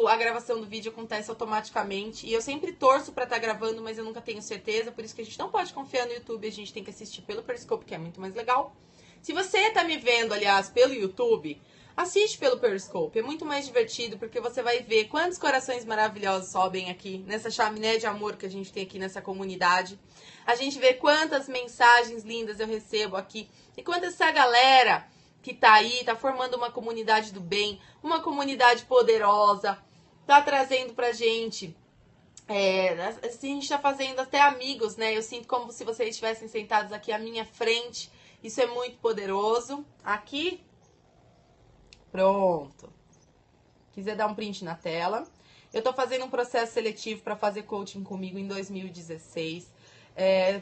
a gravação do vídeo acontece automaticamente. E eu sempre torço para estar gravando, mas eu nunca tenho certeza. Por isso que a gente não pode confiar no YouTube, a gente tem que assistir pelo Periscope, que é muito mais legal. Se você está me vendo, aliás, pelo YouTube, assiste pelo Periscope. É muito mais divertido, porque você vai ver quantos corações maravilhosos sobem aqui, nessa chaminé de amor que a gente tem aqui nessa comunidade. A gente vê quantas mensagens lindas eu recebo aqui. E quanta essa galera que tá aí, tá formando uma comunidade do bem, uma comunidade poderosa, tá trazendo pra gente. A gente tá fazendo até amigos, né? Eu sinto como se vocês estivessem sentados aqui à minha frente. Isso é muito poderoso. Aqui. Pronto. Quiser dar um print na tela. Eu tô fazendo um processo seletivo para fazer coaching comigo em 2016.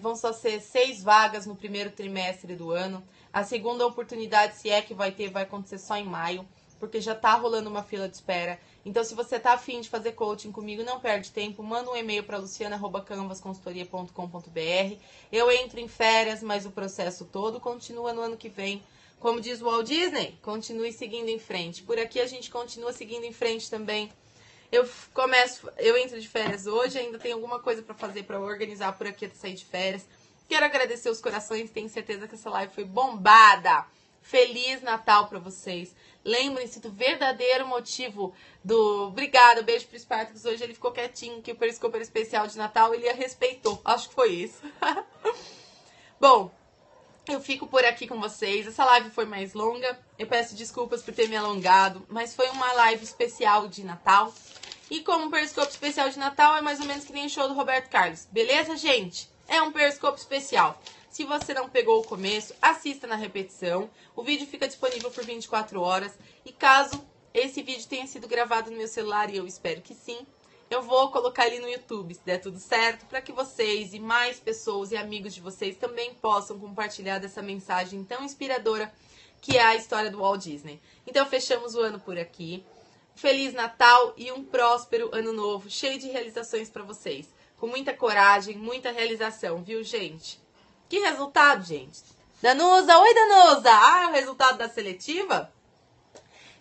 Vão só ser 6 vagas no primeiro trimestre do ano. A segunda oportunidade, se é que vai ter, vai acontecer só em maio, porque já tá rolando uma fila de espera. Então, se você tá afim de fazer coaching comigo, não perde tempo, manda um e-mail para luciana@canvasconsultoria.com.br. Eu entro em férias, mas o processo todo continua no ano que vem. Como diz o Walt Disney, continue seguindo em frente. Por aqui a gente continua seguindo em frente também. Eu entro de férias hoje, ainda tem alguma coisa pra fazer, pra organizar por aqui até sair de férias. Quero agradecer os corações, tenho certeza que essa live foi bombada. Feliz Natal pra vocês. Lembrem-se do verdadeiro motivo do... Obrigada, beijo pro Spartacus. Hoje ele ficou quietinho, que o Periscope era especial de Natal, ele a respeitou. Acho que foi isso. Bom, eu fico por aqui com vocês. Essa live foi mais longa. Eu peço desculpas por ter me alongado, mas foi uma live especial de Natal. E como um Periscope especial de Natal, é mais ou menos que nem o show do Roberto Carlos. Beleza, gente? É um Periscope especial. Se você não pegou o começo, assista na repetição. O vídeo fica disponível por 24 horas. E caso esse vídeo tenha sido gravado no meu celular, e eu espero que sim, eu vou colocar ele no YouTube, se der tudo certo, para que vocês e mais pessoas e amigos de vocês também possam compartilhar dessa mensagem tão inspiradora que é a história do Walt Disney. Então, fechamos o ano por aqui. Feliz Natal e um próspero ano novo, cheio de realizações para vocês. Com muita coragem, muita realização, viu, gente? Que resultado, gente? Danusa, oi, Danusa! Ah, o resultado da seletiva?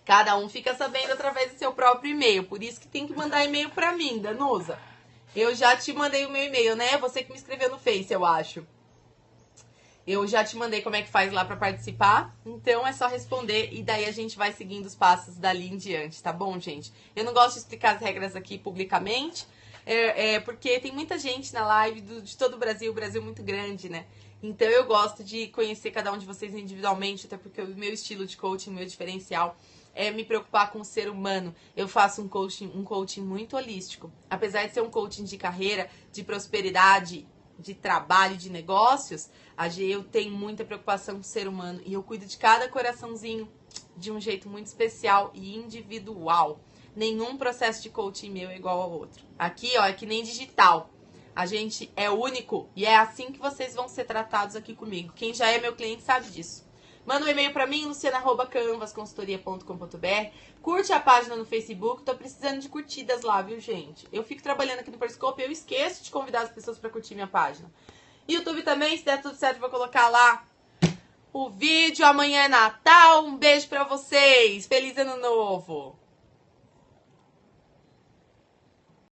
Cada um fica sabendo através do seu próprio e-mail. Por isso que tem que mandar e-mail pra mim, Danusa. Eu já te mandei o meu e-mail, né? Você que me escreveu no Face, eu acho. Eu já te mandei como é que faz lá pra participar. Então é só responder e daí a gente vai seguindo os passos dali em diante, tá bom, gente? Eu não gosto de explicar as regras aqui publicamente, porque tem muita gente na live de todo o Brasil é muito grande, né? Então eu gosto de conhecer cada um de vocês individualmente, até porque o meu estilo de coaching, o meu diferencial é me preocupar com o ser humano. Eu faço um coaching muito holístico. Apesar de ser um coaching de carreira, de prosperidade, de trabalho, de negócios, eu tenho muita preocupação com o ser humano e eu cuido de cada coraçãozinho de um jeito muito especial e individual. Nenhum processo de coaching meu é igual ao outro. Aqui, ó, é que nem digital. A gente é único e é assim que vocês vão ser tratados aqui comigo. Quem já é meu cliente sabe disso. Manda um e-mail pra mim, luciana@canvasconsultoria.com.br. Curte a página no Facebook. Tô precisando de curtidas lá, viu, gente? Eu fico trabalhando aqui no Periscope e eu esqueço de convidar as pessoas pra curtir minha página. YouTube também, se der tudo certo, vou colocar lá o vídeo. Amanhã é Natal. Um beijo pra vocês. Feliz Ano Novo.